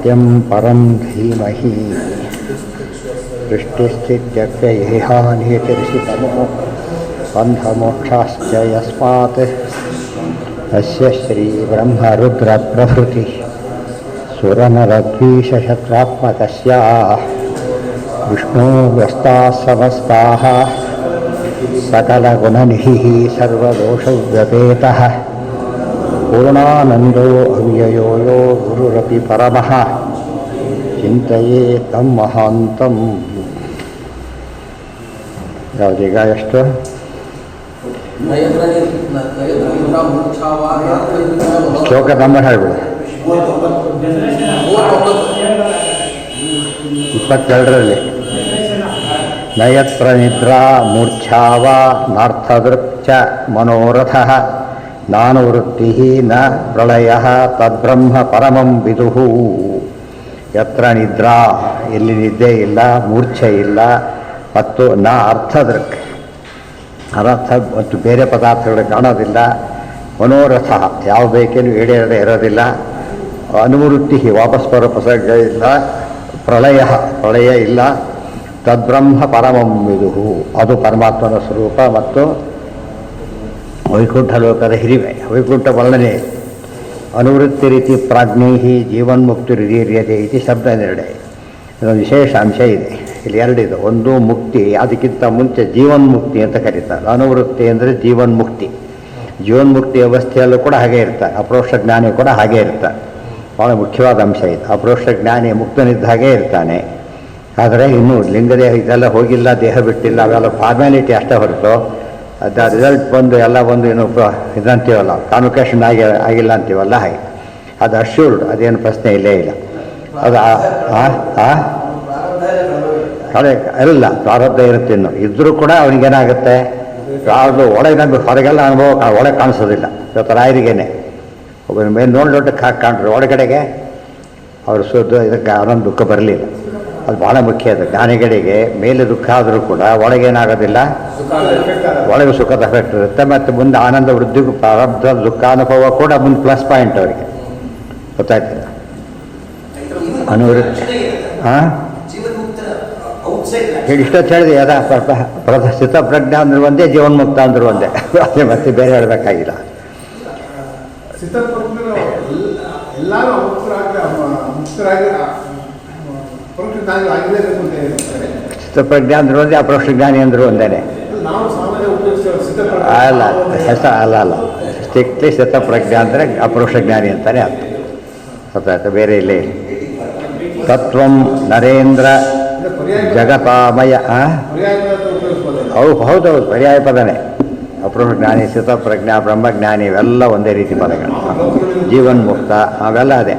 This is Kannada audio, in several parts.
सत्यं परं धीमहि सृष्टिस्थित्यप्ययेहानितिर्षितमो बन्धमोक्षाश्च यस्मात् अस्य श्रीब्रह्मरुद्रप्रभृतिः सुरनरद्वीषशत्रात्मकस्य विष्णोव्यस्ताः समस्ताः सकलगुणनिधिः सर्वदोषव्यपेतः पूर्णानन्दो अव्ययो यो गुरुरपि परमः ಚಿಂತೆಯೇ ತಂ ಮಹಾಂತಂ. ಯಾವುದೀಗ ಎಷ್ಟು ಶ್ಲೋಕ ನಂಬರ್ ಹೇಳ್ಬಿಡು. 22ರಲ್ಲಿ ನಯತ್ರ ನಿದ್ರಾ ಮೂರ್ಛಾವ ನಾರ್ಥದೃಕ್ಚ ಮನೋರಥಃ ನಾನುವೃತ್ತಿ ನ ಪ್ರಳಯ ತದ್ಬ್ರಹ್ಮ ಪರಮಂ ವಿದುಃ. ಯತ್ರ ನಿದ್ರಾ, ಎಲ್ಲಿ ನಿದ್ದೆ ಇಲ್ಲ, ಮೂರ್ಛೆ ಇಲ್ಲ, ಮತ್ತು ನ ಅರ್ಥದೃಕ್, ಅನರ್ಥ ಮತ್ತು ಬೇರೆ ಪದಾರ್ಥಗಳು ಕಾಣೋದಿಲ್ಲ, ಮನೋರಥ ಯಾವ ಬೇಕೇನು ಈಡೇರದೆ ಇರೋದಿಲ್ಲ, ಅನುವೃತ್ತಿ ವಾಪಸ್ ಬರೋ ಪ್ರಸಂಗ ಇಲ್ಲ, ಪ್ರಳಯ ಇಲ್ಲ, ತದ್ಬ್ರಹ್ಮ ಪರಮಂ ವಿದುಃ, ಅದು ಪರಮಾತ್ಮನ ಸ್ವರೂಪ ಮತ್ತು ವೈಕುಂಠ ಲೋಕದ ಹಿರಿಮೆ, ವೈಕುಂಠ ವರ್ಣನೆ. ಅನುವೃತ್ತಿ ರೀತಿ ಪ್ರಾಜ್ಞೈ ಜೀವನ್ಮುಕ್ತಿರಿದೀರ್ಯತೆ ಇತಿ ಶಬ್ದ ನಿರ್ಣಯ. ಇದೊಂದು ವಿಶೇಷ ಅಂಶ ಇದೆ ಇಲ್ಲಿ, ಎರಡಿದು. ಒಂದು ಮುಕ್ತಿ, ಅದಕ್ಕಿಂತ ಮುಂಚೆ ಜೀವನ್ಮುಕ್ತಿ ಅಂತ ಕರೀತಾರೆ. ಅನುವೃತ್ತಿ ಅಂದರೆ ಜೀವನ್ಮುಕ್ತಿ. ಜೀವನ್ಮುಕ್ತಿ ವ್ಯವಸ್ಥೆಯಲ್ಲೂ ಕೂಡ ಹಾಗೆ ಇರ್ತಾರೆ, ಅಪರೋಕ್ಷ ಜ್ಞಾನಿ ಕೂಡ ಹಾಗೆ ಇರ್ತಾರೆ. ಭಾಳ ಮುಖ್ಯವಾದ ಅಂಶ ಇದು. ಅಪರೋಕ್ಷ ಜ್ಞಾನಿ ಮುಕ್ತನಿದ್ದ ಹಾಗೆ ಇರ್ತಾನೆ, ಆದರೆ ಇನ್ನೂ ಲಿಂಗದೇಹ ಇದೆಲ್ಲ ಹೋಗಿಲ್ಲ, ದೇಹ ಬಿಟ್ಟಿಲ್ಲ, ಅವೆಲ್ಲ ಫಾರ್ಮ್ಯಾಲಿಟಿ ಅಷ್ಟೇ ಹೊರತು ಅದು ರಿಸಲ್ಟ್ ಬಂದು ಎಲ್ಲ ಬಂದು ಏನು ಇದಂತೀವಲ್ಲ, ಕಾನ್ವೊಕೇಶನ್ ಆಗಿಲ್ಲ ಅಂತೀವಲ್ಲ, ಹಾಗೆ ಅದು ಅಶ್ಯೂರ್ಡ್, ಅದೇನು ಪ್ರಶ್ನೆ ಇಲ್ಲೇ ಇಲ್ಲ. ಅದು ಕಡೆ ಇಲ್ಲ, ಪ್ರಾರಬ್ಧ ಇರುತ್ತೆ. ಇನ್ನು ಇದ್ದರೂ ಕೂಡ ಅವನಿಗೇನಾಗುತ್ತೆ, ಅದು ಒಳಗೆ ನಮಗೆ ಹೊರಗೆಲ್ಲ ಅನುಭವ ಒಳಗೆ ಕಾಣಿಸೋದಿಲ್ಲ. ಇವತ್ತು ರಾಯರಿಗೇನೆ ಒಬ್ಬನ ಮೇಲೆ ನೋಡ್ಲೊಟ್ಟಕ್ಕೆ ಹಾಕಿ ಕಾಣ್ರಿ, ಒಳಗಡೆಗೆ ಅವರು ಇದಕ್ಕೆ ಅವನೊಂದು ದುಃಖ ಬರಲಿಲ್ಲ. ಅದು ಭಾಳ ಮುಖ್ಯ. ಅದು ಜ್ಞಾನಿಗಳಿಗೆ ಮೇಲೆ ದುಃಖ ಆದರೂ ಕೂಡ ಒಳಗೇನಾಗೋದಿಲ್ಲ, ಒಳಗೆ ಸುಖದ ಎಫೆಕ್ಟ್ ಇರುತ್ತೆ. ಮತ್ತು ಮುಂದೆ ಆನಂದ ವೃದ್ಧಿಗೂ ಪ್ರಾರಬ್ಧ ದುಃಖಾನುಭವ ಕೂಡ ಮುಂದೆ ಪ್ಲಸ್ ಪಾಯಿಂಟ್ ಅವರಿಗೆ, ಗೊತ್ತಾಯ್ತಿಲ್ಲ. ಅನುವೃತ್ತಿ ಇಷ್ಟೊತ್ತು ಹೇಳಿದೆ, ಅದ ಸ್ಥಿತ ಪ್ರಜ್ಞೆ ಅಂದ್ರೆ ಒಂದೇ, ಜೀವನ್ಮುಕ್ತ ಅಂದ್ರೆ ಒಂದೇ, ಅದೇ ಮತ್ತೆ ಬೇರೆ ಹೇಳಬೇಕಾಗಿಲ್ಲ. ಸ್ಥಿತಪ್ರಜ್ಞೆ ಅಂದ್ರೆ ಒಂದೇ, ಅಪರೋಕ್ಷ ಜ್ಞಾನಿ ಅಂದರೂ ಒಂದೇನೆ. ಅಲ್ಲ ಅಲ್ಲ ಸ್ಟ್ರಿಕ್ಟ್ಲಿ ಸ್ಥಿತಪ್ರಜ್ಞೆ ಅಂದರೆ ಅಪರೋಕ್ಷ ಜ್ಞಾನಿ ಅಂತಾನೆ ಅರ್ಥ, ಗೊತ್ತಾಯ್ತು, ಬೇರೆ ಇಲ್ಲೇ ಇಲ್ಲ. ತತ್ವಂ ನರೇಂದ್ರ ಜಗತಾಮಯ, ಹೌದೌದು ಪರ್ಯಾಯ ಪದನೇ. ಅಪರೋಕ್ಷ ಜ್ಞಾನಿ, ಸ್ಥಿತಪ್ರಜ್ಞಾ, ಬ್ರಹ್ಮಜ್ಞಾನಿ ಇವೆಲ್ಲ ಒಂದೇ ರೀತಿ ಪದಗಳು. ಜೀವನ್ಮುಕ್ತ ಅವೆಲ್ಲ ಅದೇ.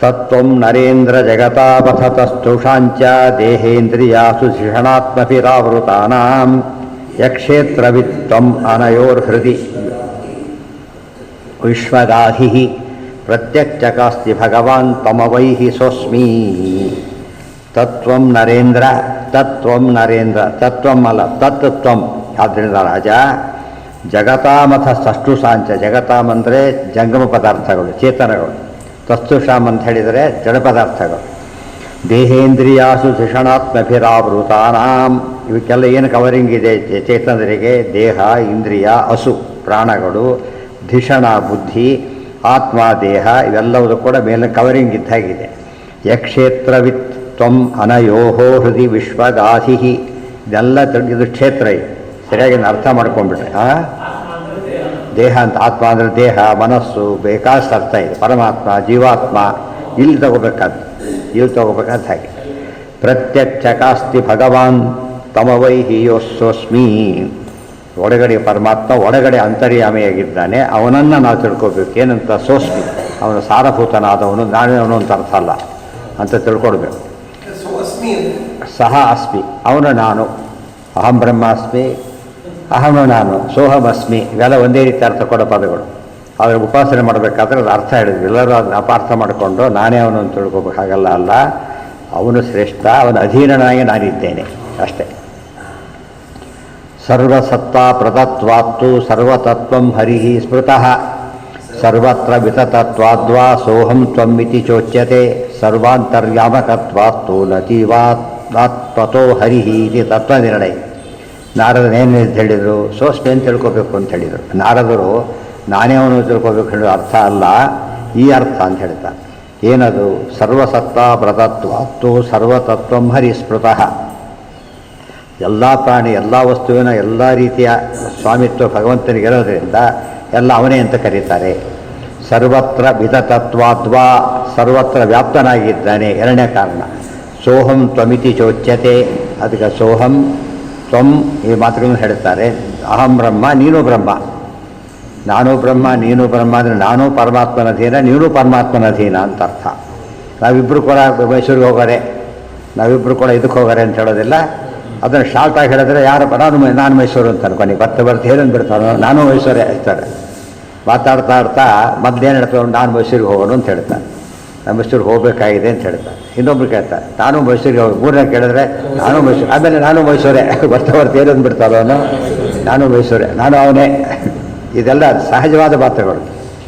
ತತ್ವಂ ನರೇಂದ್ರ ಜಗತಾಪಥತಸ್ತುಷಾಂಚ ದೇಹೇಂದ್ರಿಯಾಸು ಶಿಷಣಾತ್ಮಭಿರಾವೃತಾನಾಂ ಯಕ್ಷೇತ್ರವಿತ್ವಂ ಅನಯೋರ್ಹೃದಿ ವಿಶ್ವದಾಧಿಃ ಪ್ರತ್ಯಕ್ಷಕಾಸ್ತಿ ಭಗವಾನ್ ತಮವೈಃ ಸೋಸ್ಮಿ. ತತ್ವಂ ನರೇಂದ್ರ, ತತ್ವಂ ನರೇಂದ್ರ, ತತ್ವಂ ಅಲ್ಲ ತತ್ವಂ. ಆದ್ದರಿಂದ ರಾಜ ಜಗತಾಮಥ ತಸ್ತುಷಾಂಚ, ಜಗತಾಮ್ ಅಂದರೆ ಜಂಗಮ ಪದಾರ್ಥಗಳು, ಚೇತನಗಳು. ತಸ್ತುಷಾಮ್ ಅಂತ ಹೇಳಿದರೆ ಜಡ ಪದಾರ್ಥಗಳು. ದೇಹೇಂದ್ರಿಯಾಸು ಶಿಷಣಾತ್ಮಭಿರಾವೃತಾನಾಂ, ಇವಕ್ಕೆಲ್ಲ ಏನು ಕವರಿಂಗ್ ಇದೆ ಚೇತನರಿಗೆ? ದೇಹ, ಇಂದ್ರಿಯ, ಅಸು ಪ್ರಾಣಗಳು, ಧಿಷಣ ಬುದ್ಧಿ, ಆತ್ಮ ದೇಹ, ಇವೆಲ್ಲವೂ ಕೂಡ ಮೇಲೆ ಕವರಿಂಗ್ ಇದ್ದಾಗಿದೆ. ಯಕ್ಷೇತ್ರವಿತ್ ತ್ವಂ ಅನಯೋಹೋ ಹೃದಯ ವಿಶ್ವದಾಧಿ, ಇದೆಲ್ಲ ಇದು ಕ್ಷೇತ್ರ. ಇದು ಸರಿಯಾಗಿ ಅರ್ಥ ಮಾಡ್ಕೊಂಡ್ಬಿಟ್ರೆ, ದೇಹ ಅಂತ, ಆತ್ಮ ಅಂದರೆ ದೇಹ, ಮನಸ್ಸು, ಬೇಕಾದಷ್ಟು ಅರ್ಥ ಇದೆ. ಪರಮಾತ್ಮ, ಜೀವಾತ್ಮ, ಇಲ್ಲಿ ತಗೋಬೇಕಾದ ಹಾಗೆ. ಪ್ರತ್ಯಕ್ಷಕಾಸ್ತಿ ಭಗವಾನ್ ತಮವೈಃ ಸೋಸ್ಮಿ. ಒಳಗಡೆ ಪರಮಾತ್ಮ, ಒಳಗಡೆ ಅಂತರ್ಯಾಮಿಯಾಗಿದ್ದಾನೆ, ಅವನನ್ನು ನಾವು ತಿಳ್ಕೊಬೇಕು. ಏನಂತ? ಸೋಸ್ಮಿ, ಅವನು ಸಾರಭೂತನಾದವನು, ನಾನೇ ಅವನು ಅಂತ ಅರ್ಥ ಅಲ್ಲ ಅಂತ ತಿಳ್ಕೊಡ್ಬೇಕು. ಸಹ ಅಸ್ಮಿ, ಅವನು ನಾನು. ಅಹಂ ಬ್ರಹ್ಮಾಸ್ಮಿ, ಅಹಂ ನಾನು, ಸೋಹಮಸ್ಮಿ, ಇವೆಲ್ಲ ಒಂದೇ ರೀತಿ ಅರ್ಥ ಕೊಡೋ ಪದಗಳು. ಆದರೆ ಉಪಾಸನೆ ಮಾಡಬೇಕಾದ್ರೆ ಅದು ಅರ್ಥ ಹೇಳಿದ್ವಿ. ಎಲ್ಲರೂ ಅದನ್ನ ಅಪಾರ್ಥ ಮಾಡಿಕೊಂಡು ನಾನೇ ಅವನು ಅಂತ ತಿಳ್ಕೊಬೇಕು, ಹಾಗಲ್ಲ. ಅಲ್ಲ, ಅವನು ಶ್ರೇಷ್ಠ, ಅವನ ಅಧೀನನಾಗಿ ನಾನಿದ್ದೇನೆ ಅಷ್ಟೇ. ಸರ್ವಸತ್ತಾ ಪ್ರದತ್ವಾತ್ತು ಸರ್ವತತ್ವಂ ಹರಿಹಿ ಸ್ಮೃತಃ ಸರ್ವತ್ರ ವಿತತತ್ವಾದ್ವಾ ಸೋಹಂ ತ್ವಮಿತಿ ಚೋಚ್ಯತೆ ಸರ್ವಾಂತರ್ಯಾಮಕತ್ವಾತ್ತು ನತೀವಾತ್ಮತೋ ಹರಿಹಿ ಇದು ತತ್ವನಿರ್ಣಯ. ನಾರದನೇನು ಹೇಳಿದರು? ಸೋಸ್ಮಿ ಅಂತ ತಿಳ್ಕೊಬೇಕು ಅಂತ ಹೇಳಿದರು. ನಾರದರು ನಾನೇ ಅವನು ತಿಳ್ಕೊಬೇಕು ಹೇಳೋ ಅರ್ಥ ಅಲ್ಲ, ಈ ಅರ್ಥ ಅಂತ ಹೇಳ್ತಾರೆ. ಏನದು? ಸರ್ವಸತ್ತಾ ಪ್ರತತ್ವಾತ್ತು ಸರ್ವತತ್ವಂ ಹರಿಸ್ಮೃತಃ. ಎಲ್ಲ ಪ್ರಾಣಿ ಎಲ್ಲ ವಸ್ತುವಿನ ಎಲ್ಲ ರೀತಿಯ ಸ್ವಾಮಿತ್ವ ಭಗವಂತನಿಗಿರೋದ್ರಿಂದ ಎಲ್ಲ ಅವನೇ ಅಂತ ಕರೀತಾರೆ. ಸರ್ವತ್ರ ವಿತತತ್ವಾದ್ವಾ ಸರ್ವತ್ರ ವ್ಯಾಪ್ತನಾಗಿದ್ದಾನೆ, ಎರಡನೇ ಕಾರಣ. ಸೋಹಂ ತ್ವಮಿತಿ ಚೋಚ್ಯತೆ, ಅದಕ್ಕೆ ಸೋಹಂ ತ್ವಂ ಈ ಮಾತುಗಳನ್ನು ಹೇಳ್ತಾರೆ. ಅಹಂ ಬ್ರಹ್ಮ ನೀನು ಬ್ರಹ್ಮ, ನಾನು ಬ್ರಹ್ಮ ನೀನು ಬ್ರಹ್ಮ ಅಂದರೆ ನಾನು ಪರಮಾತ್ಮನ ಅಧೀನ ನೀನು ಪರಮಾತ್ಮನ ಅಧೀನ ಅಂತ ಅರ್ಥ. ನಾವಿಬ್ಬರು ಕೂಡ ಮೈಸೂರಿಗೆ ಹೋಗೋರೆ, ನಾವಿಬ್ಬರು ಕೂಡ ಇದಕ್ಕೆ ಹೋಗೋರೆ ಅಂತ ಹೇಳೋದಿಲ್ಲ. ಅದನ್ನು ಶಾರ್ಟಾಗಿ ಹೇಳಿದ್ರೆ ಯಾರಪ್ಪ ನಾನು ಮೈಸೂರು ಅಂತ ಅನ್ಕೊನಿ ಬರ್ತಾ ಏನಂದು ಬಿಡ್ತಾರೋ ನಾನು ಮೈಸೂರೇ ಹೇಳ್ತಾರೆ. ಮಾತಾಡ್ತಾ ಮೊದಲೇನು ಹೇಳ್ತಾರೆ, ನಾನು ಮೈಸೂರಿಗೆ ಹೋಗೋಣ ಅಂತ ಹೇಳ್ತಾರೆ. ನಾನು ಮೈಸೂರಿಗೆ ಹೋಗಬೇಕಾಗಿದೆ ಅಂತ ಹೇಳ್ತಾರೆ. ಇನ್ನೊಬ್ರು ಕೇಳ್ತಾರೆ ನಾನು ಮೈಸೂರಿಗೆ ಹೋಗಿ, ಮೂರನೇ ಕೇಳಿದ್ರೆ ನಾನು ಮೈಸೂರು, ಆಮೇಲೆ ನಾನು ಮೈಸೂರೇ ಬರ್ತಾ ಏನಂದು ಬಿಡ್ತಾರೋ ನಾನು ಮೈಸೂರೇ, ನಾನು ಅವನೇ. ಇದೆಲ್ಲ ಸಹಜವಾದ ಮಾತುಗಳು,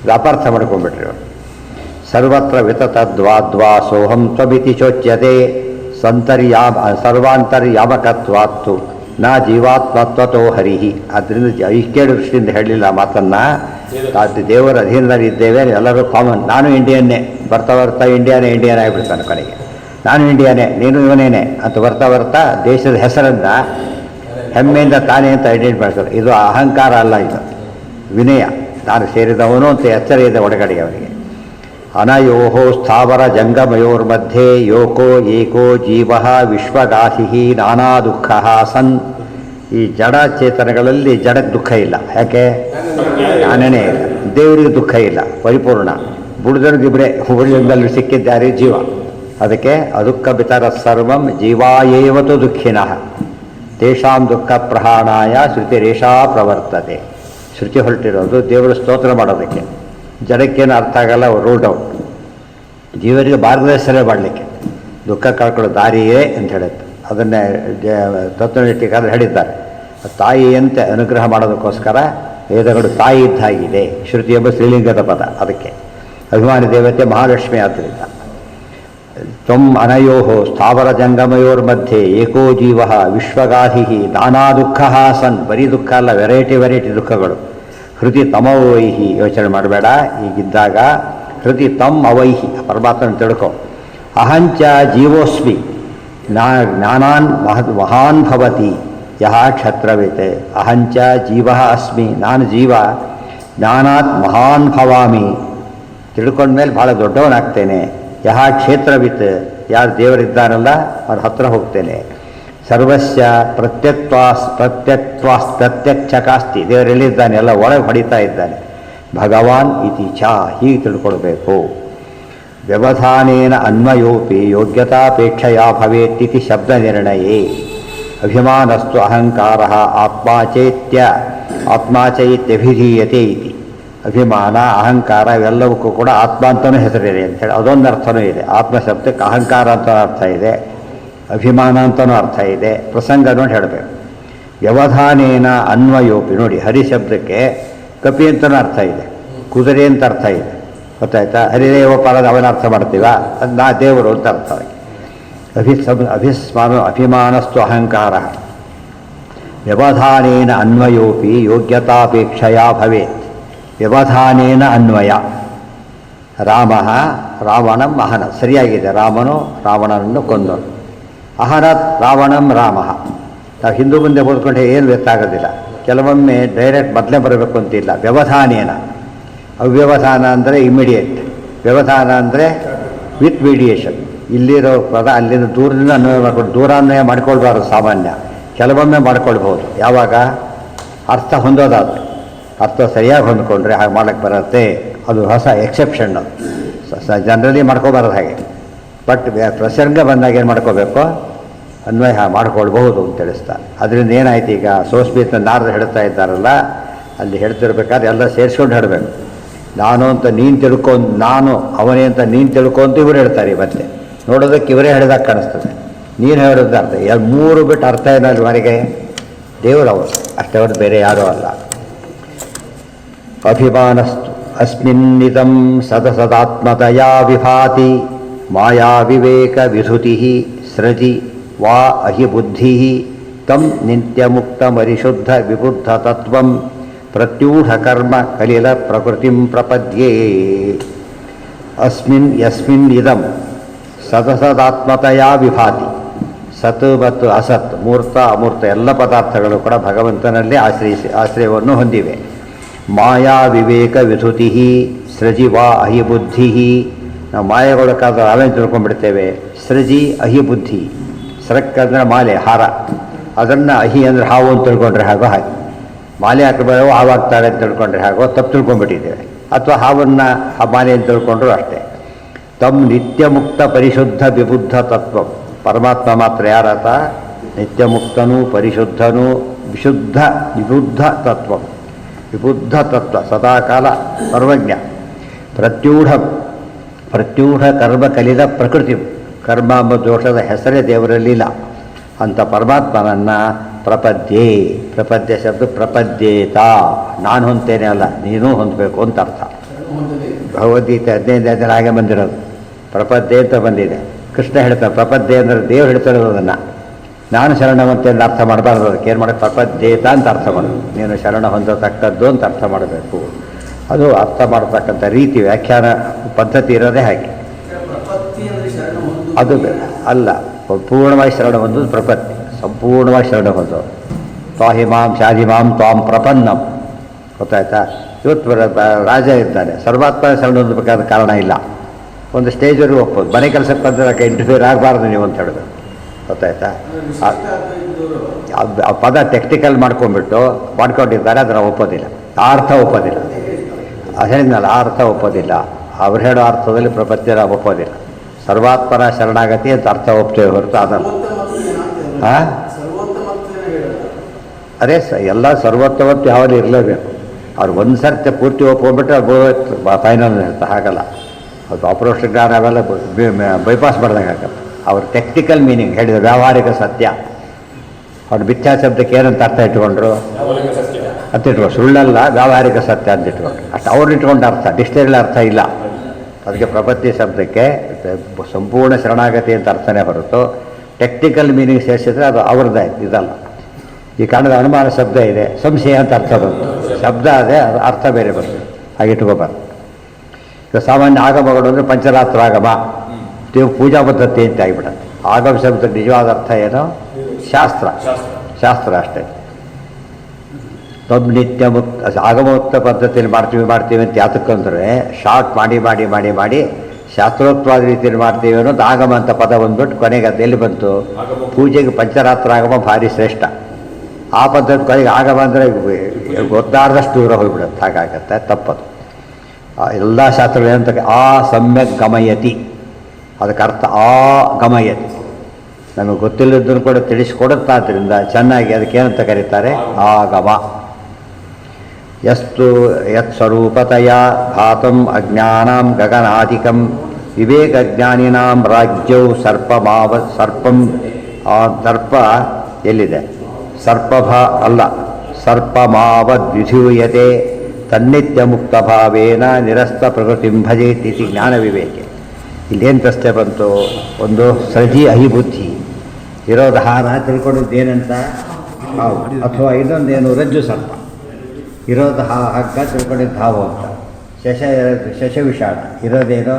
ವ್ಯಾಪಾರ್ಥ ಮಾಡ್ಕೊಂಡ್ಬಿಟ್ರಿ ಅವರು. ಸರ್ವತ್ರ ವಿತತದ್ವಾದ್ವಾ ಸೋಹಂ ತ್ವಮಿತಿ ಚೋಚ್ಯತೆ ಸರ್ವಾಂತರ್ಯಾಮಕತ್ವಾತ್ತು ನಾ ಜೀವಾತ್ಮತ್ವತೋ ಹರಿಹಿ. ಆದ್ದರಿಂದ ಐಕ್ಯ ದೃಷ್ಟಿಯಿಂದ ಹೇಳಲಿಲ್ಲ ಮಾತನ್ನು. ದೇವರ ಅಧೀನದಲ್ಲಿ ಇದ್ದೇವೆ, ಎಲ್ಲರೂ ಕಾಮನ್. ನಾನು ಇಂಡಿಯನ್ನೇ, ಬರ್ತಾ ಇಂಡಿಯಾನೇ ಆಗಿಬಿಡ್ತಾನೆ ಕೊನೆಗೆ. ನಾನು ಇಂಡಿಯಾನೇ ನೀನು ಇವನೇನೆ ಅಂತ ಬರ್ತಾ ದೇಶದ ಹೆಸರನ್ನು ಹೆಮ್ಮೆಯಿಂದ ತಾನೇ ಅಂತ ಐಡೆಂಟಿಫೈ ಮಾಡ್ತಾರೆ. ಇದು ಅಹಂಕಾರ ಅಲ್ಲ, ಇದು ವಿನಯ. ನಾನು ಸೇರಿದವನು ಅಂತ ಎಚ್ಚರ ಇದೆ ಒಳಗಡೆಗೆ ಅವನಿಗೆ. ಅನಯೋಹೋ ಸ್ಥಾವರ ಜಂಗಮಯೋರ್ಮಧ್ಯೆ ಯೋಕೋ ಏಕೋ ಜೀವ ವಿಶ್ವಗಾಸಿ ನಾನಾ ದುಃಖ ಸನ್. ಈ ಜಡ ಚೇತನಗಳಲ್ಲಿ ಜಡಕ್ಕೆ ದುಃಖ ಇಲ್ಲ. ಯಾಕೆ? ನಾನೇ ಇಲ್ಲ. ದೇವರಿಗೆ ದುಃಖ ಇಲ್ಲ, ಪರಿಪೂರ್ಣ. ಬುಡಿದವ್ರಿಗಿಬ್ಬರೇ, ಹುಡುಗದಲ್ಲಿ ಸಿಕ್ಕಿದ್ದಾರೆ ಜೀವ. ಅದಕ್ಕೆ ಅದುಃಖ ಬಿತರ ಸರ್ವಂ ಜೀವಾಯೇವತು ದುಃಖಿನಃ ತೇಷಾಂ ದುಃಖ ಪ್ರಹಾಣಾಯ ಶ್ರುತಿರೇಷಾ ಪ್ರವರ್ತತೆ. ಶ್ರುತಿ ಹೊರಟಿರೋದು ದೇವರ ಸ್ತೋತ್ರ ಮಾಡೋದಕ್ಕೆ. ಜಡಕ್ಕೇನು ಅರ್ಥ ಆಗಲ್ಲ, ರೂಲ್ಡ್ ಔಟ್. ಜೀವರಿಗೆ ಮಾರ್ಗದರ್ಶನ ಮಾಡಲಿಕ್ಕೆ ದುಃಖ ಕಳ್ಕೊಳ್ಳೋ ದಾರಿಯೇ ಅಂತ ಹೇಳುತ್ತೆ. ಅದನ್ನೇ ತತ್ವನಿಷ್ಠಿಕಾರರು ಹೇಳಿದ್ದಾರೆ. ತಾಯಿಯಂತೆ ಅನುಗ್ರಹ ಮಾಡೋದಕ್ಕೋಸ್ಕರ ವೇದಗಳು ತಾಯಿ ಇದ್ದಾಗಿದೆ. ಶ್ರುತಿ ಎಂಬ ಸ್ತ್ರೀಲಿಂಗದ ಪದ, ಅದಕ್ಕೆ ಅಭಿಮಾನಿ ದೇವತೆ ಮಹಾಲಕ್ಷ್ಮಿ. ಆದ್ದರಿಂದ ತ್ವಂ ಅನಯೋಹೋ ಸ್ಥಾವರ ಜಂಗಮಯೋರ್ಮಧ್ಯೆ ಏಕೋ ಜೀವ ವಿಶ್ವಗಾಧಿ ನಾನಾ ದುಃಖ ಸನ್. ಬರೀ ದುಃಖ ಅಲ್ಲ, ವೆರೈಟಿ ದುಃಖಗಳು. ಹೃತಿ ತಮವೈಹಿ, ಯೋಚನೆ ಮಾಡಬೇಡ. ಈಗಿದ್ದಾಗ ಹೃತಿ ತಮ್ ಅವೈಹಿ, ಪರಮಾತ್ಮನ ತಿಳ್ಕೊ. ಅಹಂಚ ಜೀವೋಸ್ಮಿ ಜ್ಞಾನಾನ್ ಮಹಾನ್ ಭವತಿ ಯಹ ಕ್ಷತ್ರವಿತೆ. ಅಹಂಚ ಜೀವ ಅಸ್ಮಿ, ನಾನು ಜೀವ. ಜ್ಞಾನಾತ್ ಮಹಾನ್ ಭವಾಮಿ, ತಿಳ್ಕೊಂಡ್ಮೇಲೆ ಭಾಳ ದೊಡ್ಡವನಾಗ್ತೇನೆ. ಯಹ ಕ್ಷೇತ್ರವಿತ್, ಯಾರು ದೇವರಿದ್ದಾರಲ್ಲ ಅವ್ರ ಹತ್ರ ಹೋಗ್ತೇನೆ. ಸರ್ವಸ್ಯ ಪ್ರತ್ಯಕ್ಷಕಾಸ್ತಿ, ದೇವರೆಲ್ಲಿದ್ದಾನೆ ಎಲ್ಲ ಒಳಗೆ ಹೊಡಿತಾ ಇದ್ದಾನೆ. ಭಗವಾನ್ ಇತಿ ಚ, ಹೀಗೆ ತಿಳ್ಕೊಳ್ಬೇಕು. ವ್ಯವಧಾನೇನ ಅನ್ವಯೋಪಿ ಯೋಗ್ಯತಾಪೇಕ್ಷೆಯ ಭವೇತ್ತಿತಿ ಶಬ್ದ ನಿರ್ಣಯೇ. ಅಭಿಮಾನಸ್ತು ಅಹಂಕಾರ ಆತ್ಮಾಚೈತ್ಯಭಿಧೀಯತೆ ಇತಿ. ಅಭಿಮಾನ ಅಹಂಕಾರ ಇವೆಲ್ಲವಕ್ಕೂ ಕೂಡ ಆತ್ಮ ಅಂತಲೂ ಹೆಸರಿದೆ ಅಂತೇಳಿ ಅದೊಂದು ಅರ್ಥನೂ ಇದೆ. ಆತ್ಮ ಶಬ್ದಕ್ಕೆ ಅಹಂಕಾರ ಅಂತ ಅರ್ಥ ಇದೆ, ಅಭಿಮಾನ ಅಂತಲೂ ಅರ್ಥ ಇದೆ. ಪ್ರಸಂಗ ನೋಡಿ ಹೇಳಬೇಕು. ವ್ಯವಧಾನೇನ ಅನ್ವಯೋಪಿ, ನೋಡಿ ಹರಿ ಶಬ್ದಕ್ಕೆ ಕಪಿ ಅಂತಲೂ ಅರ್ಥ ಇದೆ, ಕುದುರೆ ಅಂತ ಅರ್ಥ ಇದೆ. ಗೊತ್ತಾಯ್ತಾ? ಹರಿದೇವ ಪರದ ಅವನ ಅರ್ಥ ಮಾಡ್ತೀವ, ಅದು ನಾ ದೇವರು ಅಂತ ಅರ್ಥ. ಅಭಿಮಾನಸ್ತು ಅಹಂಕಾರ ವ್ಯವಧಾನೇನ ಅನ್ವಯೋಪಿ ಯೋಗ್ಯತಾಪೇಕ್ಷೆಯ ಭವೇತ್. ವ್ಯವಧಾನೇನ ಅನ್ವಯ. ರಾವಣಂ ಅಹನ, ಸರಿಯಾಗಿದೆ. ರಾಮನು ರಾವಣನನ್ನು ಕೊಂದನು. ಅಹನತ್ ರಾವಣಂ ರಾಮ. ನಾವು ಹಿಂದೂ ಮುಂದೆ ಓದ್ಕೊಂಡ್ರೆ ಏನು ಗೊತ್ತಾಗೋದಿಲ್ಲ. ಕೆಲವೊಮ್ಮೆ ಡೈರೆಕ್ಟ್ ಮೊದಲೇ ಬರಬೇಕು ಅಂತಿಲ್ಲ. ವ್ಯವಧಾನೇನ, ಅವ್ಯವಧಾನ ಅಂದರೆ ಇಮಿಡಿಯೇಟ್, ವ್ಯವಧಾನ ಅಂದರೆ ವಿತ್ ಮೀಡಿಯೇಷನ್. ಇಲ್ಲಿರೋ ಪದ ಅಲ್ಲಿಂದ ದೂರದಿಂದ ಅನ್ವಯ ಮಾಡ್ಕೊಂಡು, ದೂರಾನ್ವಯ ಮಾಡ್ಕೊಳ್ಬಾರ್ದು ಸಾಮಾನ್ಯ. ಕೆಲವೊಮ್ಮೆ ಮಾಡ್ಕೊಳ್ಬೋದು, ಯಾವಾಗ ಅರ್ಥ ಹೊಂದೋದಾದ್ರೆ. ಅರ್ಥ ಸರಿಯಾಗಿ ಹೊಂದ್ಕೊಂಡ್ರೆ ಹಾಗೆ ಮಾಡೋಕ್ಕೆ ಬರುತ್ತೆ. ಅದು ಹೊಸ ಎಕ್ಸೆಪ್ಷನ್ನು, ಜನರಲಿ ಮಾಡ್ಕೋಬಾರ್ದು ಹಾಗೆ. ಬಟ್ ಪ್ರಸಂಗ ಬಂದಾಗ ಏನು ಮಾಡ್ಕೋಬೇಕು, ಅನ್ವಯ ಮಾಡ್ಕೊಳ್ಬಹುದು ಅಂತ ತಿಳಿಸ್ತಾರೆ. ಅದರಿಂದ ಏನಾಯ್ತು, ಈಗ ಸೋಸ್ಬೀತ ನಾರದ ಹೇಳ್ತಾ ಇದ್ದಾರಲ್ಲ, ಅಲ್ಲಿ ಹೇಳ್ತಿರ್ಬೇಕಾದ್ರೆ ಎಲ್ಲ ಸೇರಿಸ್ಕೊಂಡು ಹೇಳಬೇಕು. ನಾನು ಅಂತ ನೀನು ತಿಳ್ಕೊಂಡು, ನಾನು ಅವನೇ ಅಂತ ನೀನು ತಿಳ್ಕೊಂತ ಇವರು ಹೇಳ್ತಾರೆ. ಮತ್ತೆ ನೋಡೋದಕ್ಕೆ ಇವರೇ ಹೇಳಿದಾಗ ಕಾಣಿಸ್ತದೆ. ನೀನು ಹೇಳೋದು ಅರ್ಥ ಮೂರು ಬಿಟ್ಟು ಅರ್ಥ ಏನಲ್ಲಿ ಮನೆಗೆ ದೇವರು ಅವರು ಅಷ್ಟೇ, ಅವ್ರು ಬೇರೆ ಯಾರೂ ಅಲ್ಲ. ಅಸ್ಮಿನ್ನಿದಂ ಸದಸದಾತ್ಮತಯಾ ವಿಭಾತಿ ಮಾಯಾ ವಿವೇಕ ವಿಧುತಿ ಸೃಜಿ ವಾ ಅಹಿ ಬುದ್ಧಿ ತಂ ನಿತ್ಯಮುಕ್ತಮರಿಶುದ್ಧ ವಿಬುದ್ಧ ತತ್ವಂ ಪ್ರತ್ಯೂಢ ಕರ್ಮ ಕಲಿಲ ಪ್ರಕೃತಿಂ ಪ್ರಪದ್ಯೇ. ಅಸ್ಮಿನ್ ಯಸ್ಮಿನ್ ಇದಂ ಸದಸದಾತ್ಮತಯಾ ವಿಭಾತಿ. ಸತ್ ಮತ್ತು ಅಸತ್, ಮೂರ್ತ ಅಮೂರ್ತ ಎಲ್ಲ ಪದಾರ್ಥಗಳು ಕೂಡ ಭಗವಂತನಲ್ಲೇ ಆಶ್ರಯವನ್ನು ಹೊಂದಿವೆ. ಮಾಯಾ ವಿವೇಕ ವಿಧುತಿ ಸೃಜಿ ವಾ ಅಹಿ ಬುದ್ಧಿ. ನಾವು ಮಾಯೆಗೊಳಕಾದ ನಾವೇ ತಿಳ್ಕೊಂಡ್ಬಿಡ್ತೇವೆ. ಸೃಜಿ ಅಹಿ ಬುದ್ಧಿ. ಸರಕ್ ಅಂದರೆ ಮಾಲೆ, ಹಾರ. ಅದನ್ನು ಅಹಿ ಅಂದರೆ ಹಾವು ಅಂತ ತಿಳ್ಕೊಂಡ್ರೆ ಹಾಗೋ ಹಾಗೆ. ಮಾಲೆ ಹಾಕಬೇಡವೋ ಹಾವಾಗ್ತಾರೆ ಅಂತ ತಿಳ್ಕೊಂಡ್ರೆ ಹಾಗೋ ತಪ್ಪು ತಿಳ್ಕೊಂಡ್ಬಿಟ್ಟಿದ್ದೇವೆ. ಅಥವಾ ಹಾವನ್ನು ಮಾಲೆ ಅಂತ ತಿಳ್ಕೊಂಡ್ರು ಅಷ್ಟೇ. ತಮ್ಮ ನಿತ್ಯ ಮುಕ್ತ ಪರಿಶುದ್ಧ ವಿಬುದ್ಧ ತತ್ವ. ಪರಮಾತ್ಮ ಮಾತ್ರ ಯಾರಾತ? ನಿತ್ಯ ಮುಕ್ತನೂ ಪರಿಶುದ್ಧನೂ ವಿಶುದ್ಧ ವಿಬುದ್ಧ ತತ್ವ. ವಿಬುದ್ಧ ತತ್ವ, ಸದಾಕಾಲ ಸರ್ವಜ್ಞ. ಪ್ರತ್ಯೂಢ ಕರ್ಮ ಕಲಿದ ಪ್ರಕೃತಿ. ಕರ್ಮ ಎಂಬ ದೋಷದ ಹೆಸರೇ ದೇವರಲ್ಲಿಲ್ಲ. ಅಂಥ ಪರಮಾತ್ಮನನ್ನು ಪ್ರಪದ್ಯೆ. ಪ್ರಪದ್ಯ ಶಬ್ದ ಪ್ರಪದ್ಯೇತ, ನಾನು ಹೊಂದ್ತೇನೆ ಅಲ್ಲ, ನೀನೂ ಹೊಂದಬೇಕು ಅಂತ ಅರ್ಥ. ಭಗವದ್ಗೀತೆ 15 ಹಾಗೆ ಬಂದಿರೋದು. ಪ್ರಪದ್ಯೆ ಅಂತ ಬಂದಿದೆ. ಕೃಷ್ಣ ಹೇಳ್ತಾರೆ ಪ್ರಪದ್ಯೆ ಅಂದರೆ ದೇವರು ಹೇಳ್ತಿರೋದು. ಅದನ್ನು ನಾನು ಶರಣವಂತೆ ಅಂತ ಅರ್ಥ ಮಾಡಬಾರ್ದು. ಅದಕ್ಕೆ ಏನು ಮಾಡೋದು? ಪ್ರಪದ್ಯೇತ ಅಂತ ಅರ್ಥ ಮಾಡೋದು. ನೀನು ಶರಣ ಹೊಂದತಕ್ಕದ್ದು ಅಂತ ಅರ್ಥ ಮಾಡಬೇಕು. ಅದು ಅರ್ಥ ಮಾಡತಕ್ಕಂಥ ರೀತಿ, ವ್ಯಾಖ್ಯಾನ ಪದ್ಧತಿ ಇರೋದೇ ಹಾಗೆ. ಅದು ಅಲ್ಲ, ಪೂರ್ಣವಾಗಿ ಶರಣ ಹೊಂದೋದು ಪ್ರಪತ್ತಿ. ಸಂಪೂರ್ಣವಾಗಿ ಶರಣ ಹೊಂದೋದು. ತ್ವಾಹಿಮಾಂ ಶಾಧಿಮಾಂ ತ್ವಾಂ ಪ್ರಪನ್ನಂ. ಗೊತ್ತಾಯ್ತಾ? ಇವತ್ತು ರಾಜ ಇದ್ದಾನೆ, ಸರ್ವಾತ್ಮ ಶರಣ ಹೊಂದಬೇಕಾದ ಕಾರಣ ಇಲ್ಲ. ಒಂದು ಸ್ಟೇಜವರೆಗೂ ಒಪ್ಪೋದು. ಮನೆ ಕೆಲಸಕ್ಕೆ ಬಂದರೆ ಇಂಟರ್ಫಿಯರ್ ಆಗಬಾರ್ದು ನೀವು ಅಂತ ಹೇಳಿದ್ರು. ಗೊತ್ತಾಯ್ತಾ? ಆ ಪದ ಟೆಕ್ನಿಕಲ್ ಮಾಡ್ಕೊಂಡಿದ್ದಾರೆ, ಅದನ್ನು ಒಪ್ಪೋದಿಲ್ಲ. ಆ ಅರ್ಥ ಒಪ್ಪೋದಿಲ್ಲ. ಹೇಳಿದ್ನಲ್ಲ, ಆ ಅರ್ಥ ಒಪ್ಪೋದಿಲ್ಲ. ಅವ್ರು ಹೇಳೋ ಅರ್ಥದಲ್ಲಿ ಪ್ರಪಂಚ ಒಪ್ಪೋದಿಲ್ಲ. ಸರ್ವಾತ್ಮನ ಶರಣಾಗತಿ ಅಂತ ಅರ್ಥ ಒಪ್ತೇವೆ ಹೊರತು ಅದಲ್ಲ. ಅದೇ ಎಲ್ಲ ಸರ್ವೋತ್ತಮತ್ತು ಯಾವಾಗಲೂ ಇರಲೇಬೇಕು. ಅವ್ರು ಒಂದು ಸರ್ತಿ ಪೂರ್ತಿ ಒಪ್ಕೊಂಡ್ಬಿಟ್ರೆ ಅವ್ರು ಫೈನಲ್ ಇರುತ್ತೆ. ಹಾಗಲ್ಲ, ಅದು ಅಪರೋಕ್ಷ ಜ್ಞಾನ ಅವೆಲ್ಲ ಬೈಪಾಸ್ ಮಾಡ್ದಂಗೆ ಆಗತ್ತೆ. ಅವ್ರ ಟೆಕ್ನಿಕಲ್ ಮೀನಿಂಗ್ ಹೇಳಿದ ವ್ಯಾವಹಾರಿಕ ಸತ್ಯ. ಅವ್ರು ಮಿಥ್ಯಾ ಶಬ್ದಕ್ಕೆ ಏನಂತ ಅರ್ಥ ಇಟ್ಕೊಂಡ್ರು ಅಂತ ಇಟ್ಕೊಂಡು, ಸುಳ್ಳಲ್ಲ ವ್ಯಾವಹಾರಿಕ ಸತ್ಯ ಅಂತ ಇಟ್ಕೊಂಡ್ರು ಅಷ್ಟು. ಅವ್ರು ಇಟ್ಕೊಂಡ ಅರ್ಥ ಡಿಕ್ಷನರಿಲಿ ಅರ್ಥ ಇಲ್ಲ. ಅದಕ್ಕೆ ಪ್ರಪತ್ತಿ ಶಬ್ದಕ್ಕೆ ಸಂಪೂರ್ಣ ಶರಣಾಗತಿ ಅಂತ ಅರ್ಥನೇ ಹೊರತು ಟೆಕ್ನಿಕಲ್ ಮೀನಿಂಗ್ ಸೇರಿಸಿದ್ರೆ ಅದು ಅವ್ರದ್ದೇ, ಇದಲ್ಲ. ಈ ಕಾರಣದ ಅನುಮಾನ ಶಬ್ದ ಇದೆ, ಸಂಶಯ ಅಂತ ಅರ್ಥ ಬಂತು. ಶಬ್ದ ಅದೇ, ಅದು ಅರ್ಥ ಬೇರೆ ಬರ್ತದೆ. ಹಾಗೆ ಇಟ್ಕೋಬಾರ್ದು. ಈಗ ಸಾಮಾನ್ಯ ಆಗಮಗಳು ಅಂದರೆ ಪಂಚರಾತ್ರ ಆಗಮ, ಪೂಜಾ ಪದ್ಧತಿ ಅಂತ ಆಗಿಬಿಡುತ್ತೆ. ಆಗಮ ಶಬ್ದದ ನಿಜವಾದ ಅರ್ಥ ಏನು? ಶಾಸ್ತ್ರ ಅಷ್ಟೇ. ತಮ್ಮ ನಿತ್ಯ ಮುಕ್ತ ಆಗಮೋಕ್ತ ಪದ್ಧತಿಯಲ್ಲಿ ಮಾಡ್ತೀವಿ ಅಂತ ಯಾತಕ್ಕಂದ್ರೆ ಶಾರ್ಟ್ ಮಾಡಿ ಶಾಸ್ತ್ರೋಕ್ತವಾದ ರೀತಿಯಲ್ಲಿ ಮಾಡ್ತೀವಿ ಅನ್ನೋದು ಆಗಮ ಅಂತ ಪದ ಬಂದ್ಬಿಟ್ಟು ಕೊನೆಗೆ ಅದು ಎಲ್ಲಿ ಬಂತು? ಪೂಜೆಗೆ ಪಂಚರಾತ್ರ ಆಗಮ ಭಾರಿ ಶ್ರೇಷ್ಠ. ಆ ಪದ್ಧತಿ ಕೊನೆಗೆ ಆಗಮ ಅಂದರೆ ಗೊತ್ತಾರ್ದಷ್ಟು ದೂರ ಹೋಗ್ಬಿಡುತ್ತೆ. ಹಾಗಾಗತ್ತೆ, ತಪ್ಪದು. ಎಲ್ಲ ಶಾಸ್ತ್ರಗಳು ಏನಂತ ಆ ಸಮ್ಯಕ್ ಗಮಯತಿ, ಅದಕ್ಕೆ ಅರ್ಥ ಆ ಗಮಯತಿ. ನಮಗೆ ಗೊತ್ತಿಲ್ಲದನ್ನು ಕೂಡ ತಿಳಿಸ್ಕೊಡುತ್ತಾದ್ರಿಂದ ಚೆನ್ನಾಗಿ ಅದಕ್ಕೆ ಏನಂತ ಕರೀತಾರೆ? ಆಗಮ. ಯಸ್ತು ಯತ್ ಸ್ವರೂಪತಯ ಘಾತಂ ಅಜ್ಞಾನಾಂ ಗಗನಾಧಿಕಂ ವಿವೇಕಜ್ಞಾನಿನಾಂ ರಾಜ್ಯೌ ಸರ್ಪಂ. ಸರ್ಪ ಎಲ್ಲಿದೆ? ಸರ್ಪಭ ಅಲ್ಲ, ಸರ್ಪಮಾವದ್ವಿಧೂಯತೆ ತನ್ನಿತ್ಯ ಮುಕ್ತ ಭಾವೇನ ನಿರಸ್ತ ಪ್ರಕೃತಿಂ ಭಜೇತಿ ಜ್ಞಾನ ವಿವೇಕೆ. ಇಲ್ಲೇನು ಪ್ರಶ್ನೆ ಬಂತು? ಒಂದು ಸೃಜಿ ಅಹಿಬುದ್ಧಿ. ಇರೋದು ಹಾರ, ತಿಳ್ಕೊಂಡಿದ್ದೇನಂತ ಹಾವು, ಅಥವಾ ಇನ್ನೊಂದೇನು ರಜ್ಜು ಸರ್ಪ. ಇರೋದು ಹಗ್ಗ, ತಿಳ್ಕೊಂಡಿದ್ದು ಹಾವು ಅಂತ. ಶಶವಿಷಾಣ ಇರೋದೇನೋ,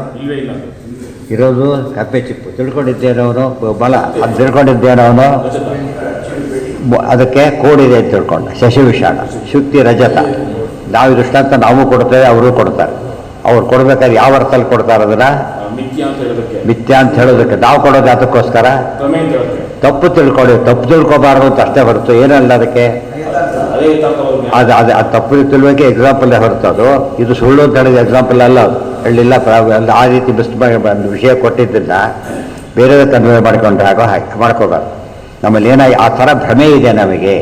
ಇರೋದು ಕಪ್ಪೆ ಚಿಪ್ಪು. ತಿಳ್ಕೊಂಡಿದ್ದೇನವನು ಬಲ, ಅದು ತಿಳ್ಕೊಂಡಿದ್ದೇನವನು ಅದಕ್ಕೆ ಕೋಡಿದೆ ಅಂತ ತಿಳ್ಕೊಂಡ. ಶಶವಿಷಾಣ ಶುಕ್ತಿ ರಜತ. ನಾವು ದೃಷ್ಟಾಂತ ನಾವು ಕೊಡ್ತೇವೆ, ಅವರು ಕೊಡ್ತಾರೆ. ಅವ್ರು ಕೊಡ್ಬೇಕಾದ್ರೆ ಯಾವ ಅರ್ಥದಲ್ಲಿ ಕೊಡ್ತಾರೆ? ಅದನ್ನ ಮಿಥ್ಯಾ ಅಂತ ಹೇಳೋದಕ್ಕೆ. ನಾವು ಕೊಡೋದು ಅದಕ್ಕೋಸ್ಕರ ತಪ್ಪು ತಿಳ್ಕೊಬಾರ್ದು ಅಂತ ಅಷ್ಟೇ ಹೊರತು ಏನಲ್ಲ ಅದಕ್ಕೆ. ಅದು ತಪ್ಪು ತಿಳುವಳಿಕೆ ಎಕ್ಸಾಂಪಲ್ಲೇ ಹೊರತು ಅದು ಇದು ಸುಳ್ಳು ಅಂತ ಹೇಳಿದ ಎಕ್ಸಾಂಪಲ್ ಅಲ್ಲ. ಅದು ಹೇಳಿಲ್ಲ. ಆ ರೀತಿ ವಿಷಯ ಕೊಟ್ಟಿದ್ದಿಲ್ಲ, ಬೇರೆ ಕನ್ವೆ ಮಾಡ್ಕೊಂಡ್ರೆ ಹಾಗೆ ಮಾಡ್ಕೋಬಾರ್ದು. ನಮ್ಮಲ್ಲಿ ಏನಾಗಿ ಆ ಥರ ಭ್ರಮೆ ಇದೆ ನಮಗೆ.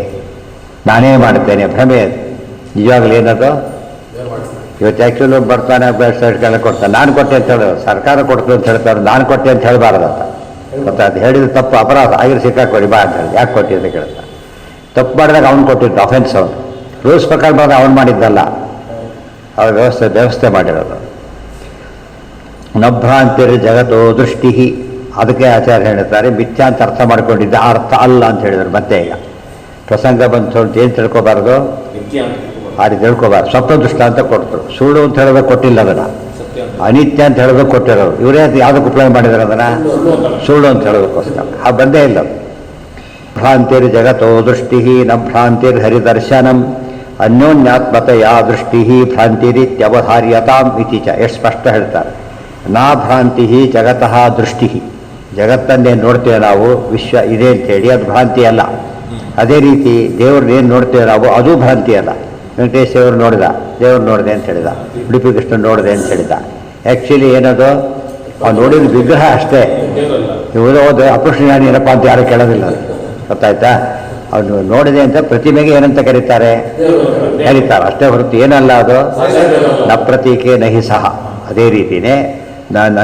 ನಾನೇ ಮಾಡ್ತೇನೆ ಭ್ರಮೆ. ನಿಜವಾಗ್ಲೂ ಏನದು? ಇವತ್ತು ಆ್ಯಕ್ಚುಲಿ ಬರ್ತಾನೆ ಸರ್ಟಿಫಿಕೇಟ್ ಕೊಡ್ತಾನೆ. ನಾನು ಕೊಟ್ಟೆ ಅಂತ ಹೇಳೋದು, ಸರ್ಕಾರ ಕೊಡ್ತು ಅಂತ ಹೇಳ್ತಾರೆ. ನಾನು ಕೊಟ್ಟೆ ಅಂತ ಹೇಳಬಾರ್ದು ಅಂತ ಗೊತ್ತಾಯ್ತು. ಹೇಳಿದ ತಪ್ಪು ಅಪರಾಧ ಆಗಿರೋ ಸಿಕ್ಕಾಕೊಡಿ ಬಾ ಅಂತ ಹೇಳಿ. ಯಾಕೆ ಕೊಟ್ಟಿ ಅಂತ ಕೇಳ್ತಾನೆ. ತಪ್ಪು ಮಾಡಿದಾಗ ಅವ್ನು ಕೊಟ್ಟಿದ್ದು ಅಫೆನ್ಸ್. ಅವನು ರೂಲ್ಸ್ ಪ್ರಕಾರ ಬಂದಾಗ ಅವ್ನು ಮಾಡಿದ್ದಲ್ಲ. ಅವ್ರ ವ್ಯವಸ್ಥೆ ಮಾಡಿರೋದು. ನಭ್ರಾಂತಿರ್ ಜಗತ್ತೋ ದೃಷ್ಟಿ, ಅದಕ್ಕೆ ಆಚಾರ್ಯ ಹೇಳ್ತಾರೆ ಮಿಥ್ಯಾ ಅಂತ ಅರ್ಥ ಮಾಡ್ಕೊಂಡಿದ್ದ ಅರ್ಥ ಅಲ್ಲ ಅಂತ ಹೇಳಿದ್ರು. ಮತ್ತೆ ಈಗ ಪ್ರಸಂಗ ಬಂತು ಅಂತ ಏನು ತಿಳ್ಕೊಬಾರ್ದು, ಆ ರೀತಿ ತಿಳ್ಕೊಬಾರ್ದು. ಸ್ವಪ್ನ ದೃಷ್ಟ ಅಂತ ಕೊಡ್ತರು, ಸುಳ್ಳು ಅಂತ ಹೇಳೋದಕ್ಕೆ ಕೊಟ್ಟಿಲ್ಲ ಅದನ್ನು, ಅನಿತ್ಯ ಅಂತ ಹೇಳೋದಕ್ಕೆ ಕೊಟ್ಟಿರೋರು. ಇವರೇ ಯಾವುದಕ್ಕೆ ಉಪಯೋಗ ಮಾಡಿದಾರೆ ಅದನ್ನು, ಸುಳ್ಳು ಅಂತ ಹೇಳೋದಕ್ಕೋಸ್ಕರ. ಆ ಬಂದೇ ಇಲ್ಲ. ಭ್ರಾಂತಿರ್ ಜಗತ್ತೋ ದೃಷ್ಟಿ ನ ಭ್ರಾಂತಿರ್ ಹರಿದರ್ಶನಂ ಅನ್ಯೋನ್ಯಾತ್ಮತೆಯ ದೃಷ್ಟಿ ಭ್ರಾಂತಿರಿತ್ಯವಧಾರ್ಯತಾಂ ಇತಿ ಚ. ಎಷ್ಟು ಸ್ಪಷ್ಟ ಹೇಳ್ತಾರೆ. ನಾ ಭ್ರಾಂತಿ ಜಗತಃ ದೃಷ್ಟಿ, ಜಗತ್ತನ್ನೇ ನೋಡ್ತೇವೆ ನಾವು, ವಿಶ್ವ ಇದೆ ಅಂತೇಳಿ ಅದು ಭ್ರಾಂತಿ ಅಲ್ಲ. ಅದೇ ರೀತಿ ದೇವ್ರನ್ನೇನು ನೋಡ್ತೇವೆ ನಾವು, ಅದು ಭ್ರಾಂತಿ ಅಲ್ಲ. ವೆಂಕಟೇಶ್ ದೇವರು ನೋಡಿದ, ದೇವ್ರು ನೋಡಿದೆ ಅಂತ ಹೇಳಿದ, ಉಡುಪಿ ಕೃಷ್ಣ ನೋಡಿದೆ ಅಂತ ಹೇಳಿದ. ಆ್ಯಕ್ಚುಲಿ ಏನದು, ಅವ್ನು ನೋಡಿದ ವಿಗ್ರಹ ಅಷ್ಟೇ. ಹೋದ ಅಪೃಷ್ಣಾನಿ ಏನಪ್ಪ ಅಂತ ಯಾರು ಕೇಳೋದಿಲ್ಲ, ಗೊತ್ತಾಯ್ತಾ? ಅವನು ನೋಡಿದೆ ಅಂತ ಪ್ರತಿಮೆಗೆ ಏನಂತ ಕರೀತಾರೆ ಅಷ್ಟೇ ಹೊರತು ಏನಲ್ಲ ಅದು, ನ ಪ್ರತೀಕೆ ನಹಿ ಸಹ. ಅದೇ ರೀತಿಯೇ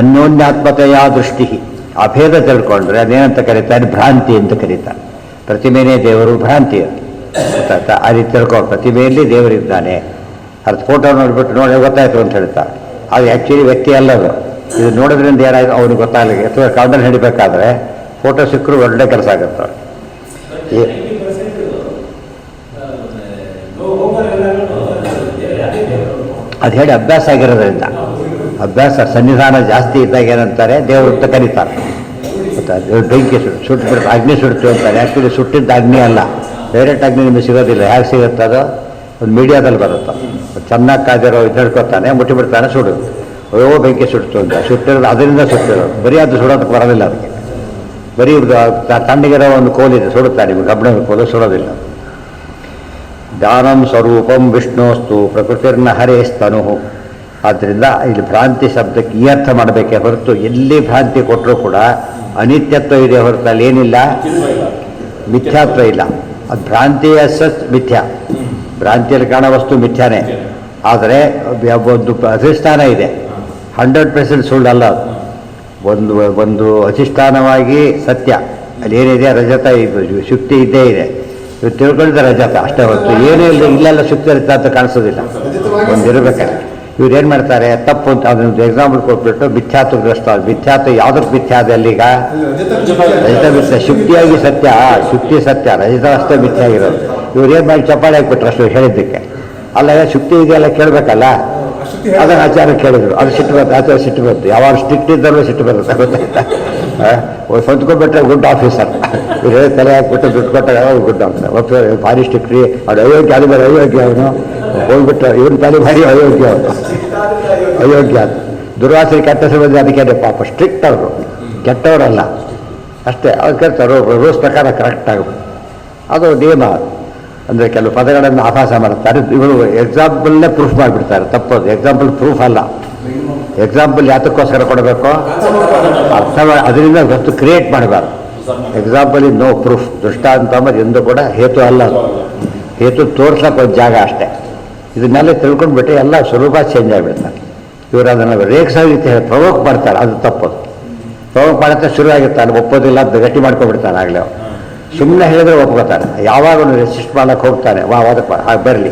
ಅನ್ಯೋನ್ಯಾತ್ಮತೆಯ ದೃಷ್ಟಿ, ಅಭೇದ ತಿಳ್ಕೊಂಡ್ರೆ ಅದೇನಂತ ಕರೀತಾರೆ, ಭ್ರಾಂತಿ ಅಂತ ಕರೀತಾರೆ. ಪ್ರತಿಮೆನೇ ದೇವರು, ಭ್ರಾಂತಿ ಗೊತ್ತಾಯ್ತಾ? ಆ ರೀತಿ ತಿಳ್ಕೊ, ಪ್ರತಿಮೆಯಲ್ಲಿ ದೇವರಿದ್ದಾನೆ. ಅದು ಫೋಟೋ ನೋಡಿಬಿಟ್ಟು ನೋಡಿ ಗೊತ್ತಾಯ್ತು ಅಂತ ಹೇಳ್ತಾರೆ. ಅದು ಆ್ಯಕ್ಚುಲಿ ವ್ಯಕ್ತಿ ಅಲ್ಲದು. ಇದು ನೋಡೋದ್ರಿಂದ ಏನಾಯ್ತು ಅವ್ನಿಗೆ ಗೊತ್ತಾಗಲಿಕ್ಕೆ, ಅಥವಾ ಕಾಲ್ದಲ್ಲಿ ಹಿಡಿಬೇಕಾದ್ರೆ ಫೋಟೋ ಸಿಕ್ಕರು ಒಳ್ಳೆ ಕೆಲಸ ಆಗುತ್ತೆ. ಅದು ಹೇಳಿ ಅಭ್ಯಾಸ ಆಗಿರೋದ್ರಿಂದ, ಅಭ್ಯಾಸ ಸನ್ನಿಧಾನ ಜಾಸ್ತಿ ಇದ್ದಾಗ ಏನಂತಾರೆ, ದೇವರು ಅಂತ ಕರೀತಾರೆ. ಬೆಂಕಿ ಸುಟ್ಟು ಅಗ್ನಿ ಸುಡ್ತು ಅಂತಾರೆ. ಆ್ಯಕ್ಚುಲಿ ಸುಟ್ಟಿದ್ದ ಅಗ್ನಿ ಅಲ್ಲ, ಡೈರೆಕ್ಟ್ ಅಗ್ನಿ ನಿಮಗೆ ಸಿಗೋದಿಲ್ಲ. ಹೇಗೆ ಸಿಗುತ್ತೆ ಅದು, ಒಂದು ಮೀಡಿಯಾದಲ್ಲಿ ಬರುತ್ತೆ. ಚೆನ್ನಾಗಿ ಕಾದಿರೋ ಇದು ಹಿಡ್ಕೊತಾನೆ, ಮುಟ್ಟಿಬಿಡ್ತಾನೆ, ಸುಡುತ್ತೆ. ಅಯ್ಯೋ ಬೆಂಕಿ ಸುಡ್ತು ಅಂತ, ಸುಟ್ಟಿರೋದು ಅದರಿಂದ ಸುಟ್ಟಿರೋದು. ಬರೀ ಅದು ಸುಡೋದಕ್ಕೆ ಬರೋದಿಲ್ಲ. ಅದಕ್ಕೆ ಬರೀ ತಣ್ಣಗಿರೋ ಒಂದು ಕೋಲಿದೆ, ಸುಡುತ್ತಾ ನಿಮಗೆ ಕಬ್ಬಿಣದ ಕೋಲು, ಸುಡೋದಿಲ್ಲ. ಜ್ಞಾನಂ ಸ್ವರೂಪಂ ವಿಷ್ಣೋಸ್ತು ಪ್ರಕೃತಿರ್ನ ಹರೇಸ್ತನು. ಆದ್ದರಿಂದ ಇಲ್ಲಿ ಭ್ರಾಂತಿ ಶಬ್ದಕ್ಕೆ ಈ ಅರ್ಥ ಮಾಡಬೇಕೇ ಹೊರತು, ಎಲ್ಲಿ ಭ್ರಾಂತಿ ಕೊಟ್ಟರೂ ಕೂಡ ಅನಿತ್ಯತ್ವ ಇದೆ ಹೊರತು ಅಲ್ಲಿ ಏನಿಲ್ಲ, ಮಿಥ್ಯಾತ್ವ ಇಲ್ಲ. ಅದು ಭ್ರಾಂತಿಯ ಸತ್ ಮಿಥ್ಯಾ, ಭ್ರಾಂತಿಯಲ್ಲಿ ಕಾಣೋ ವಸ್ತು ಮಿಥ್ಯಾನೇ. ಆದರೆ ಒಂದು ಅಧಿಷ್ಠಾನ ಇದೆ, 100% ಸುಳ್ಳಲ್ಲ. ಒಂದು ಅಧಿಷ್ಠಾನವಾಗಿ ಸತ್ಯ, ಅಲ್ಲಿ ಏನಿದೆ ರಜತ ಶುಕ್ತಿ ಇದ್ದೇ ಇದೆ. ಇವು ತಿಳ್ಕೊಂಡಿದ್ದ ರಜತ ಅಷ್ಟೇ ಹೊರತು ಏನೂ ಇಲ್ಲ. ಇಲ್ಲೆಲ್ಲ ಶುಕ್ತಿ ರಜತ ಅಂತ ಕಾಣಿಸೋದಿಲ್ಲ, ಒಂದಿರಬೇಕಾದ್ರೆ. ಇವ್ರು ಏನು ಮಾಡ್ತಾರೆ, ತಪ್ಪು ಅಂತ ಅದನ್ನು ಎಕ್ಸಾಂಪಲ್ ಕೊಟ್ಬಿಟ್ಟು ಮಿಥ್ಯಾತ್ವಗ್ರಸ್ತ. ಮಿಥ್ಯಾತ್ವ ಯಾವುದಕ್ಕೆ ಮಿಥ್ಯಾ ಇದೆ ಅಲ್ಲಿಗ, ರಜತ ಮಿಥ್ಯ. ಶುಕ್ತಿಯಾಗಿ ಸತ್ಯ, ಶುಕ್ತಿ ಸತ್ಯ, ರಜತ ಅಷ್ಟೇ ಮಿಥ್ಯ ಆಗಿರೋದು. ಇವ್ರು ಏನು ಮಾಡಿ ಚಪ್ಪಾಳೆ ಹಾಕ್ಬಿಟ್ರು ಅಷ್ಟು ಹೇಳಿದ್ದಕ್ಕೆ. ಅಲ್ಲ, ಶುಕ್ತಿ ಇದೆಯಲ್ಲ ಕೇಳಬೇಕಲ್ಲ, ಅದನ್ನು ಆಚಾರ್ಯ ಕೇಳಿದ್ರು. ಅದು ಸಿಟ್ಟು ಬರುತ್ತೆ, ಆಚಾರ್ಯ ಸಿಟ್ಟು ಬರುತ್ತೆ. ಯಾವಾಗ ಸ್ಟ್ರಿಕ್ಟ್ ಇದ್ದಲ್ಲೂ ಸಿಟ್ಟು ಬರುತ್ತೆ, ಗೊತ್ತಾಯ್ತಾ? ಹೊಂದ್ಕೊಂಡ್ಬಿಟ್ರೆ ಗುಡ್ ಆಫೀಸರ್, ಇವ್ರು ತಲೆ ಹಾಕ್ಬಿಟ್ಟು ದುಡ್ಡು ಕೊಟ್ಟಾಗ ಗುಡ್ ಆಫೀಸರ್. ಭಾರಿ ಸ್ಟ್ರಿಕ್ಟ್ರಿ, ಅವ್ರು ಅಯೋಗ್ಯ, ಅದು ಬೇರೆ ಅಯೋಗ್ಯ. ಅವನು ಹೋಗ್ಬಿಟ್ಟು ಇವನ್ ತಲೆ ಭಾರಿ ಅಯೋಗ್ಯ, ಅವನು ಅಯೋಗ್ಯ. ದುರ್ವಾಸನೆ ಕೆಟ್ಟ ಸಂಬಂಧ, ಅದಕ್ಕೆ ಪಾಪ ಸ್ಟ್ರಿಕ್ಟ್ ಅವರು, ಕೆಟ್ಟವರಲ್ಲ ಅಷ್ಟೇ. ಅವ್ರು ಕೇಳ್ತಾರೆ ರೂಲ್ಸ್ ಪ್ರಕಾರ ಕರೆಕ್ಟ್ ಆಗಬೇಕು, ಅದು ನಿಯಮ. ಅಂದರೆ ಕೆಲವು ಪದಗಳನ್ನು ಆಭಾಸ ಮಾಡ್ತಾರೆ. ಇವರು ಎಕ್ಸಾಂಪಲ್ನೇ ಪ್ರೂಫ್ ಮಾಡಿಬಿಡ್ತಾರೆ. ತಪ್ಪೋದು, ಎಕ್ಸಾಂಪಲ್ ಪ್ರೂಫ್ ಅಲ್ಲ. ಎಕ್ಸಾಂಪಲ್ ಯಾತಕ್ಕೋಸ್ಕರ ಕೊಡಬೇಕು, ಅರ್ಥ ಅದರಿಂದ ವಸ್ತು ಕ್ರಿಯೇಟ್ ಮಾಡಬಾರ್ದು. Example is no proof. ದೃಷ್ಟಾಂತ ಅಂಬದು ಎಂದು ಕೂಡ ಹೇತು ಅಲ್ಲ. ಅದು ಹೇತು ತೋರ್ಸಕ್ಕೆ ಒಂದು ಜಾಗ ಅಷ್ಟೇ. ಇದನ್ನೆಲ್ಲ ತಿಳ್ಕೊಂಡ್ಬಿಟ್ಟು ಎಲ್ಲ ಸ್ವರೂಪ ಚೇಂಜ್ ಆಗಿಬಿಡ್ತಾರೆ. ಇವರು ಅದನ್ನು ರೇಖಿಸೋದಕ್ಕೆ ಪ್ರವೋಕ್ ಮಾಡ್ತಾರೆ, ಅದು ತಪ್ಪದು. ಪ್ರವೋಕ್ ಮಾಡುತ್ತೆ ಶುರುವಾಗಿರ್ತಾನೆ, ಒಪ್ಪೋದಿಲ್ಲ ಅಂತ ಗಟ್ಟಿ ಮಾಡ್ಕೊಂಡ್ಬಿಡ್ತಾನೆ. ಆಗಲೇ ಸುಮ್ಮನೆ ಹೇಳಿದ್ರೆ ಒಪ್ಕೋತಾರೆ. ಯಾವಾಗ ಒಂದು ರೆಸಿಸ್ಟ್ ಮಾಡೋಕ್ಕೆ ಹೋಗ್ತಾನೆ, ಅದಕ್ಕೆ ಹಾಗೆ ಬರಲಿ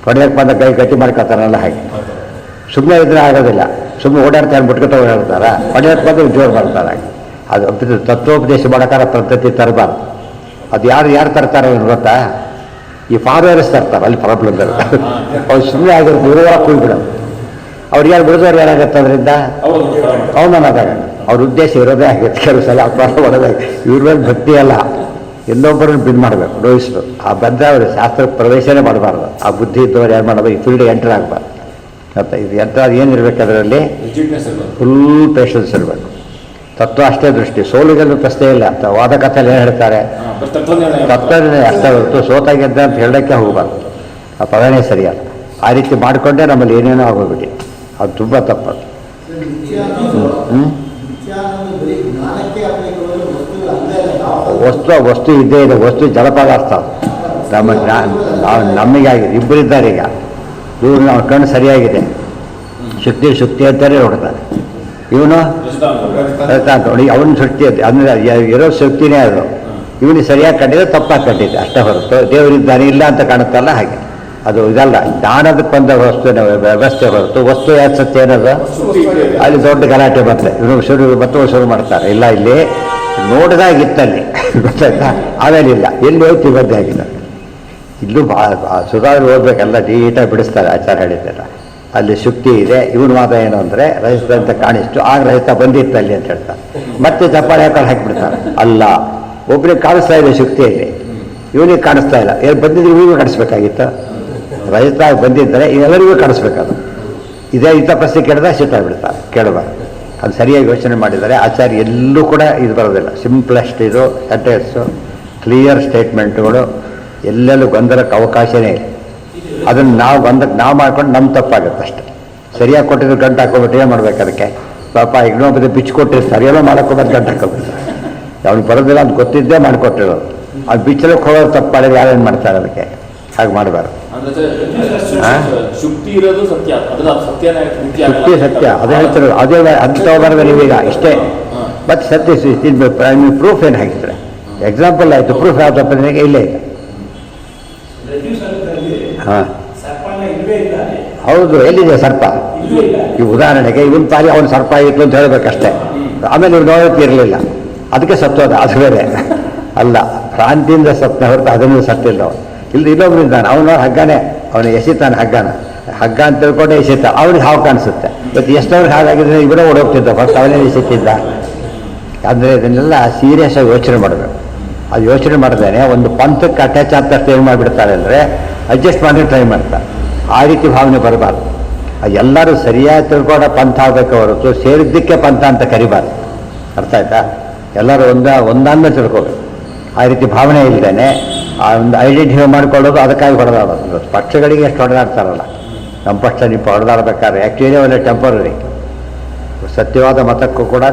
ಹೊಡೆಯಕ್ಕೆ ಬಂದ ಕೈ ಗಟ್ಟಿ ಮಾಡ್ಕೊತಾನಲ್ಲ, ಹಾಗೆ ಸುಮ್ಮನೆ ಇದ್ರೆ ಆಗೋದಿಲ್ಲ. ಸುಮ್ಮನೆ ಓಡಾಡ್ತಾನೆ, ಬಿಟ್ಕೊತ ಓಡಾಡ್ತಾರ, ಹೊಡೆಯಕ್ಕೆ ಬಂದು ಜೋರು ಬರ್ತಾರೆ. ಅದು ತತ್ವೋಪದೇಶ ಮಾಡೋಕ್ಕಾರ ಪದ್ಧತಿ ತರಬಾರ್ದು. ಅದು ಯಾರು ತರ್ತಾರೆ ಅವ್ನು ಗೊತ್ತಾ, ಈ ಫಾರ್ವರ್ಸ್ ತರ್ತಾರೆ, ಅಲ್ಲಿ ಪ್ರಾಬ್ಲಮ್ ಬರುತ್ತೆ. ಅವ್ರು ಸುಮ್ಮನೆ ಆಗಿರುತ್ತೆ, ಇರೋವಾಗ ಕೂಯ್ಬಿಡೋದು. ಅವ್ರು ಯಾರು ಬಿಡಿದವ್ರು ಏನಾಗುತ್ತೆ ಅದರಿಂದ, ಅವನನ್ನಾಗ ಅವ್ರ ಉದ್ದೇಶ ಇರೋದೇ ಆಗುತ್ತೆ. ಕೆಲವು ಸಲ ಅಪರಾಧ ಮಾಡೋದೇ ಇವ್ರ ಮೇಲೆ ಭಕ್ತಿ ಅಲ್ಲ, ಇನ್ನೊಬ್ಬರನ್ನು ಬಿನ್ ಮಾಡಬೇಕು, ನೋಯಿಸಲು. ಆ ಬಂದ ಅವರು ಶಾಸ್ತ್ರ ಪ್ರವೇಶನೇ ಮಾಡಬಾರ್ದು. ಆ ಬುದ್ಧಿ ಇದ್ದವ್ರು ಏನು ಮಾಡಬೇಕು, ಈ ಫೀಲ್ಡ್ ಎಂಟರ್ ಆಗಬಾರ್ದು. ಮತ್ತು ಇದು ಎಂಟರ್ ಏನಿರಬೇಕು, ಅದರಲ್ಲಿ ಫುಲ್ ಪೇಷನ್ಸ್ ಇರಬೇಕು. ತತ್ವ ಅಷ್ಟೇ ದೃಷ್ಟಿ. ಸೋಲಿಗೆಲ್ಲೂ ಪ್ರಶ್ನೆ ಇಲ್ಲ. ವಾದ ಕಥೆಯಲ್ಲಿ ಏನು ಹೇಳ್ತಾರೆ, ತತ್ವನೇ ಅಷ್ಟೇ ಹೊರತು ಸೋತಾಗಿದ್ದ ಅಂತ ಹೇಳೋಕ್ಕೆ ಹೋಗಬಾರ್ದು. ಆ ಪದನೇ ಸರಿಯಲ್ಲ. ಆ ರೀತಿ ಮಾಡಿಕೊಂಡೇ ನಮ್ಮಲ್ಲಿ ಏನೇನೋ ಆಗೋಗ್ಬಿಟ್ಟು ಅದು ತುಂಬ ತಪ್ಪದು. ವಸ್ತು ಇದ್ದೇ ಇದೆ. ವಸ್ತು ಜಲಪದಾರ್ಥ. ನಮಗಾಗಿದೆ, ಇಬ್ಬರಿದ್ದಾರೆ. ಈಗ ಇವ್ರು ನಾವು ಕಣ್ಣು ಸರಿಯಾಗಿದೆ, ಶುಕ್ತಿ ಅಂತಾನೆ ನೋಡ್ತಾನೆ. ಇವನು ನೋಡಿ, ಅವನ ಶಕ್ತಿ ಅಂದರೆ ಇರೋ ಶಕ್ತಿನೇ ಅದು. ಇವನಿಗೆ ಸರಿಯಾಗಿ ಕಂಡಿದ್ರೆ ತಪ್ಪಾಗಿ ಕಂಡಿದೆ ಅಷ್ಟೇ ಹೊರತು ದೇವರಿದ್ದಾನೆ ಇಲ್ಲ ಅಂತ ಕಾಣುತ್ತಲ್ಲ, ಹಾಗೆ ಅದು ಇದಲ್ಲ, ಜ್ಞಾನದಕ್ಕೆ ಬಂದ ವಸ್ತುವಿನ ವ್ಯವಸ್ಥೆ ಹೊರತು ವಸ್ತು ಯಾಕೆ ಸತ್ಯ ಏನದು, ಅಲ್ಲಿ ದೊಡ್ಡ ಗಲಾಟೆ ಬರ್ತದೆ. ಇವನು ಶುರು ಮಾಡ್ತಾರೆ, ಇಲ್ಲ ಇಲ್ಲಿ ನೋಡಿದಾಗಿತ್ತಲ್ಲಿ ಗೊತ್ತಾಯ್ತಾ, ಆಮೇಲೆ ಇಲ್ಲ ಎಲ್ಲಿ ಹೋಯ್ತು ಬಂದೆ ಆಗಿಲ್ಲ. ಇಲ್ಲೂ ಸುಧಾರಣೆ ಓದಬೇಕೆಲ್ಲ ನೀಟಾಗಿ ಬಿಡಿಸ್ತಾರೆ ಆಚಾರ ಹೇಳಿದ್ದಾರ. ಅಲ್ಲಿ ಶುಕ್ತಿ ಇದೆ. ಇವನು ವಾದ ಏನು ಅಂದರೆ ರಹಿತ ಅಂತ ಕಾಣಿಸ್ತು, ಆಗ ರಹಿತ ಬಂದಿತ್ತಲ್ಲಿ ಅಂತ ಹೇಳ್ತಾರೆ. ಮತ್ತೆ ಚಪ್ಪಾಳೆ ಹಾಕೊಂಡು ಹಾಕಿಬಿಡ್ತಾರೆ. ಅಲ್ಲ, ಒಬ್ಬರಿಗೆ ಕಾಣಿಸ್ತಾ ಇದೆ ಶುಕ್ತಿಯಲ್ಲಿ, ಇವನಿಗೆ ಕಾಣಿಸ್ತಾ ಇಲ್ಲ. ಏನು ಬಂದಿದ್ರೆ ಇವನಿಗೂ ಕಾಣಿಸ್ಬೇಕಾಗಿತ್ತು. ರಹಿತ ಬಂದಿದ್ದರೆ ಎಲ್ಲರಿಗೂ ಕಾಣಿಸ್ಬೇಕದು. ಇದೇ ಇಂಥ ಪ್ರಶ್ನೆ ಕೇಳಿದಾಗ ಸಿಟ್ಟಾಗ್ಬಿಡ್ತಾರೆ, ಕೇಳಬಾರ್ದು. ಅದು ಸರಿಯಾಗಿ ಯೋಚನೆ ಮಾಡಿದರೆ ಆಚಾರ್ಯ ಎಲ್ಲೂ ಕೂಡ ಇದು ಬರೋದಿಲ್ಲ. ಸಿಂಪ್ಲೆಸ್ಟ್ ಇದು ಸೆಂಟೆನ್ಸು, ಕ್ಲಿಯರ್ ಸ್ಟೇಟ್ಮೆಂಟ್ಗಳು, ಎಲ್ಲೆಲ್ಲೂ ಗೊಂದಲಕ್ಕೆ ಅವಕಾಶನೇ ಇಲ್ಲ. ಅದನ್ನು ನಾವು ಮಾಡ್ಕೊಂಡು ನಮ್ಮ ತಪ್ಪಾಗುತ್ತೆ ಅಷ್ಟೆ. ಸರಿಯಾಗಿ ಕೊಟ್ಟಿದ್ರು ಗಂಟು ಹಾಕೋಬಿಟ್ಟು ಏನು ಮಾಡ್ಬೇಕು ಅದಕ್ಕೆ? ಪಾಪ ಇನ್ನೊಬ್ಬರು ಬಿಚ್ಚು ಕೊಟ್ಟಿರ್ತಾರೆ, ಏನೋ ಮಾಡೋಕ್ಕೋಬಾರ್ದು ಗಂಟು ಹಾಕೋಬಿಡ್ತಾರೆ. ಅವ್ನಿಗೆ ಬರೋದಿಲ್ಲ ಅಂತ ಗೊತ್ತಿದ್ದೇ ಮಾಡಿಕೊಟ್ಟಿರೋದು. ಅದು ಬಿಚ್ಚಲಕ್ಕೆ ಹೋಗೋದು ತಪ್ಪು ಮಾಡಿದ್ರೆ ಯಾರೇನು ಮಾಡ್ತಾರೆ ಅದಕ್ಕೆ? ಹಾಗೆ ಮಾಡಬಾರ್ದು. ಶುಕ್ತಿ ಇರೋದು ಸತ್ಯ, ಶುಕ್ತಿ ಸತ್ಯ ಅದು ಹೇಳ್ತಿರೋದು. ಅದೇ ಅಂತ ತಗೋಬಾರ್ದು ನೀವೀಗ ಇಷ್ಟೇ. ಮತ್ತೆ ಸತ್ಯ ಪ್ರೂಫ್ ಏನು ಹಾಕಿದ್ರೆ ಎಕ್ಸಾಂಪಲ್ ಆಯಿತು. ಪ್ರೂಫ್ ಯಾವ್ದಪ್ಪ ನನಗೆ ಇಲ್ಲೇ ಇಲ್ಲ. ಹಾಂ ಹೌದು, ಎಲ್ಲಿದೆ ಸರ್ಪ? ಈ ಉದಾಹರಣೆಗೆ ಇವನ್ ಪಾಲಿ ಅವನು ಸರ್ಪ ಇತ್ತು ಅಂತ ಹೇಳಬೇಕಷ್ಟೇ. ಆಮೇಲೆ ಇವ್ರು ನೋಡೋಕ್ಕೆ ಇರಲಿಲ್ಲ, ಅದಕ್ಕೆ ಸತ್ತೋದ. ಅದು ಬೇರೆ ಅಲ್ಲ, ಭ್ರಾಂತಿಯಿಂದ ಸತ್ತ ಹೊರತು ಅದನ್ನು ಸತ್ತಿಲ್ಲ. ಇನ್ನೊಬ್ರು ಇದ್ದಾನೆ, ಅವನು ಹಗ್ಗನೇ, ಅವನು ಎಸಿತಾನೆ ಹಗ್ಗ ಅಂತ ತಿಳ್ಕೊಂಡೆ ಎಸಿತ, ಅವ್ನಿಗೆ ಹಾವು ಕಾಣಿಸುತ್ತೆ. ಇವತ್ತು ಎಷ್ಟವ್ರಿಗೆ ಹಾಗಾಗಿದ್ರೆ ಇವರೇ ಓಡೋಗ್ತಿದ್ದ, ಫಸ್ಟ್ ಅವನೇ ಎಸಿತಿದ್ದ. ಅಂದರೆ ಇದನ್ನೆಲ್ಲ ಸೀರಿಯಸ್ ಆಗಿ ಯೋಚನೆ ಮಾಡಬೇಕು. ಅದು ಯೋಚನೆ ಮಾಡ್ದೇನೆ ಒಂದು ಪಂಥಕ್ಕೆ ಅಟ್ಯಾಚ್ ಆದ ತಕ್ಷಣ ಏನು ಮಾಡಿಬಿಡ್ತಾರೆ ಅಂದರೆ ಅಡ್ಜಸ್ಟ್ ಮಾಡಿ ಟ್ರೈ ಮಾಡ್ತಾರೆ. ಆ ರೀತಿ ಭಾವನೆ ಬರಬಾರ್ದು. ಎಲ್ಲರೂ ಸರಿಯಾಗಿ ತಿಳ್ಕೊಂಡ ಪಂಥ ಆಗಬೇಕು ಹೊರತು ಸೇರಿದ್ದಕ್ಕೆ ಪಂಥ ಅಂತ ಕರಿಬಾರ್ದು. ಅರ್ಥ ಆಯ್ತಾ? ಎಲ್ಲರೂ ಒಂದಾದ್ಮೇಲೆ ತಿಳ್ಕೋಬೇಕು. ಆ ರೀತಿ ಭಾವನೆ ಇಲ್ಲದೇನೆ ಆ ಒಂದು ಐಡೆಂಟಿಫೈ ಮಾಡ್ಕೊಳ್ಳೋದು, ಅದಕ್ಕಾಗಿ ಹೊಡೆದಾಡೋದು. ಪಕ್ಷಗಳಿಗೆ ಎಷ್ಟು ಹೊಡೆದಾಡ್ತಾರಲ್ಲ, ನಮ್ಮ ಪಕ್ಷ ನೀವು ಹೊಡೆದಾಡ್ಬೇಕಾದ್ರೆ ಆ್ಯಕ್ಚುಲಿ ಒಳ್ಳೆ ಟೆಂಪರರಿ. ಸತ್ಯವಾದ ಮತಕ್ಕೂ ಕೂಡ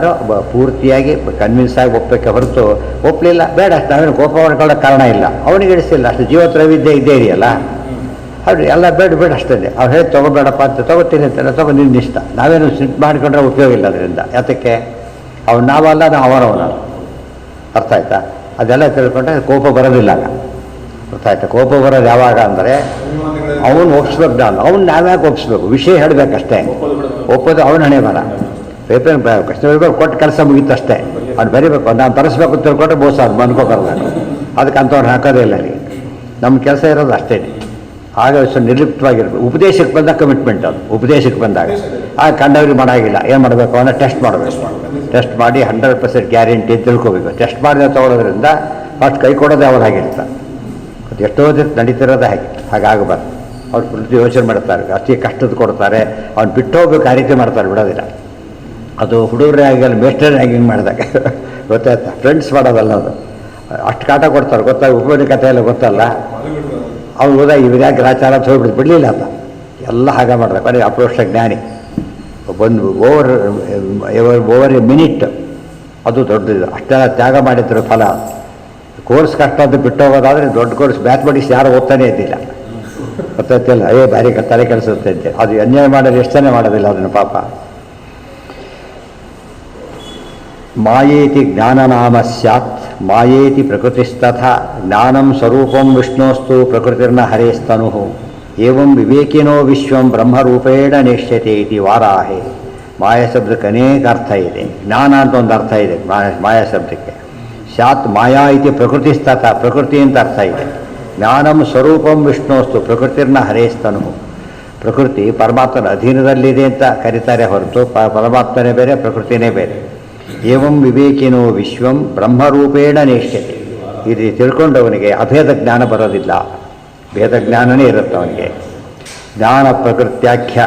ಪೂರ್ತಿಯಾಗಿ ಕನ್ವಿನ್ಸ್ ಆಗಿ ಒಪ್ಪಕ್ಕೆ ಹೊರತು ಒಪ್ಪಲಿಲ್ಲ ಬೇಡ, ನಾವೇನು ಕೋಪ ಮಾಡ್ಕೊಳ್ಳೋಕೆ ಕಾರಣ ಇಲ್ಲ. ಅವನಿಗೆ ಇಡಿಸಿಲ್ಲ, ಅಷ್ಟು ಜೀವತ್ರವಿದ್ಯೆ ಇದ್ದೇ ಇದೆಯಲ್ಲ, ಅವ್ರು ಎಲ್ಲ ಬೇಡ ಅಷ್ಟೇ. ಅವ್ರು ಹೇಳಿ ತೊಗೋಬೇಡಪ್ಪ ಅಂತ ತೊಗೋತೀನಿ ಅಂತಾರೆ, ತೊಗೊಂಡು ನಿನ್ನ ಇಷ್ಟ. ನಾವೇನು ಸಿಟ್ಟು ಮಾಡಿಕೊಂಡ್ರೆ ಉಪಯೋಗ ಇಲ್ಲ ಅದರಿಂದ. ಯಾತಕ್ಕೆ? ಅವ್ನು ನಾವಲ್ಲ, ನಾವು ಅವರವನ. ಅರ್ಥ ಆಯ್ತಾ? ಅದೆಲ್ಲ ತಿಳ್ಕೊಂಡ್ರೆ ಕೋಪ ಬರೋದಿಲ್ಲ. ಅರ್ಥ ಆಯ್ತಾ? ಕೋಪ ಬರೋದು ಯಾವಾಗ ಅಂದರೆ ಅವನು ಒಪ್ಪಿಸ್ಬೇಕು, ಅವ್ನು ನಾವ್ಯಾಕೆ ಒಪ್ಪಿಸ್ಬೇಕು? ವಿಷಯ ಹೇಳಬೇಕಷ್ಟೇ. ಒಪ್ಪೋದು ಅವನ ಹಣೆ ಬರ. ಪೇಪರ್ ಪ್ರಶ್ನೆ ಬರಬೇಕು, ಕೊಟ್ಟು ಕೆಲಸ ಮುಗೀತಷ್ಟೇ. ಅವ್ನು ಬರೀಬೇಕು, ನಾನು ತರಿಸ್ಬೇಕು ತಿಳ್ಕೊಂಡ್ರೆ ಬೋಸ ಅದು ಬಂದ್ಕೋಬಾರ್ದು. ಅದಕ್ಕೆ ಅಂಥವ್ರು ಹಾಕೋದೇ ಇಲ್ಲ ಅಲ್ಲಿ. ನಮ್ಮ ಕೆಲಸ ಇರೋದು ಅಷ್ಟೇ. ಆಗ ಸ್ವಲ್ಪ ನಿರ್ಲಿಪ್ತವಾಗಿರ್ಬೇಕು. ಉಪದೇಶಕ್ಕೆ ಬಂದಾಗ ಕಮಿಟ್ಮೆಂಟ್ ಅದು. ಉಪದೇಶಕ್ಕೆ ಬಂದಾಗ ಆಗ ಕಂಡವ್ರಿಗೆ ಮಾಡೋಂಗಿಲ್ಲ. ಏನು ಮಾಡಬೇಕು? ಅವನ್ನ ಟೆಸ್ಟ್ ಮಾಡಬೇಕು. ಟೆಸ್ಟ್ ಮಾಡಿ 100% ಗ್ಯಾರಂಟಿ ತಿಳ್ಕೋಬೇಕು. ಟೆಸ್ಟ್ ಮಾಡಿದ ತೊಗೊಳೋದ್ರಿಂದ ಫಸ್ಟ್ ಕೈ ಕೊಡೋದೇ ಅವ್ರು ಆಗಿರ್ತಾರೆ. ಅದು ಎಷ್ಟೋ ನಡೀತಿರೋದೇ ಹಾಗಾಗಬಾರ್ದು. ಅವ್ರು ಪ್ರತಿ ಯೋಚನೆ ಮಾಡ್ತಾರೆ, ಅತಿ ಕಷ್ಟದ ಕೊಡ್ತಾರೆ, ಅವ್ನು ಬಿಟ್ಟು ಹೋಗ್ಬೇಕು, ಆ ರೀತಿ ಮಾಡ್ತಾರೆ, ಬಿಡೋದಿಲ್ಲ. ಅದು ಹುಡುಗರೇ ಆಗಿಲ್ಲ, ಮೇಸ್ಟರ್ ಹ್ಯಾಂಗಿಂಗ್ ಮಾಡಿದಾಗ ಗೊತ್ತಾಯ್ತಾ? ಫ್ರೆಂಡ್ಸ್ ಮಾಡೋದಲ್ಲ ಅದು. ಅಷ್ಟು ಕಾಟ ಕೊಡ್ತಾರೆ, ಗೊತ್ತಾಗ ಉಪಯೋಗ ಕಥೆ ಎಲ್ಲ ಗೊತ್ತಲ್ಲ. ಅವ್ನು ಹೋದಾಗ ಇವ್ರ್ಯಾಕೆ ಗ್ರಾಚಾರ ಅಂತ ಹೋಗ್ಬಿಟ್ಟು ಬಿಡಲಿಲ್ಲ ಅಂತ ಎಲ್ಲ ಹಾಗೆ ಮಾಡ್ತಾರೆ. ಬರೀ ಅಪ್ರೋಷ್ಟ ಜ್ಞಾನಿ ಒಂದು ಓವರ್ ಎ ಮಿನಿಟ್, ಅದು ದೊಡ್ಡದು. ಅಷ್ಟೆಲ್ಲ ತ್ಯಾಗ ಮಾಡಿದ್ರು ಫಲ. ಕೋರ್ಸ್ ಕಷ್ಟ ಅಂತ ಬಿಟ್ಟು ಹೋಗೋದಾದರೆ ದೊಡ್ಡ ಕೋರ್ಸ್ ಮ್ಯಾಥಮೆಟಿಕ್ಸ್ ಯಾರು ಓದ್ತಾನೇ ಇದ್ದಿಲ್ಲ. ಗೊತ್ತಾಯ್ತಿಲ್ಲ, ಭಾರಿ ತಲೆ ಕೆಲಸುತ್ತೆ ಅಂತೆ. ಅದು ಅನ್ಯಾಯ ಮಾಡೋದು ಎಷ್ಟೇ ಮಾಡೋದಿಲ್ಲ ಅದನ್ನು ಪಾಪ. ಮಾಯೇತಿ ಜ್ಞಾನನಾಮ ಸ್ಯಾತ್ ಮಾಯೇತಿ ಪ್ರಕೃತಿಸ್ತಥ ಜ್ಞಾನಂ ಸ್ವರೂಪಂ ವಿಷ್ಣೋಸ್ತು ಪ್ರಕೃತಿರ್ನ ಹರೇಸ್ತನು ಏವಂ ವಿವೇಕಿನೋ ವಿಶ್ವಂ ಬ್ರಹ್ಮರೂಪೇಣ ನೇಷ್ಯತೆ ಇತಿ ವಾರಾಹೆ. ಮಾಯಾ ಶಬ್ದಕ್ಕೆ ಅನೇಕ ಅರ್ಥ ಇದೆ. ಜ್ಞಾನ ಅಂತ ಒಂದು ಅರ್ಥ ಇದೆ ಮಾಯಾ ಶಬ್ದಕ್ಕೆ. ಸ್ಯಾತ್ ಮಾಯಾ ಇತಿ ಪ್ರಕೃತಿಸ್ತಥ, ಪ್ರಕೃತಿ ಅಂತ ಅರ್ಥ ಇದೆ. ಜ್ಞಾನಂ ಸ್ವರೂಪಂ ವಿಷ್ಣೋಸ್ತು ಪ್ರಕೃತಿರ್ನ ಹರೇಸ್ತನು. ಪ್ರಕೃತಿ ಪರಮಾತ್ಮನ ಅಧೀನದಲ್ಲಿದೆ ಅಂತ ಕರೀತಾರೆ ಹೊರತು ಪರಮಾತ್ಮನೇ ಬೇರೆ, ಪ್ರಕೃತಿನೇ ಬೇರೆ. ಏವಂ ವಿವೇಕಿನೋ ವಿಶ್ವಂ ಬ್ರಹ್ಮರೂಪೇಣ ನೇಷ್ಯತೆ. ಇದು ತಿಳ್ಕೊಂಡವನಿಗೆ ಅಭೇದ ಜ್ಞಾನ ಬರೋದಿಲ್ಲ, ಭೇದ ಜ್ಞಾನನೇ ಇರುತ್ತೆ ಅವನಿಗೆ. ಜ್ಞಾನ ಪ್ರಕೃತ್ಯಾಖ್ಯ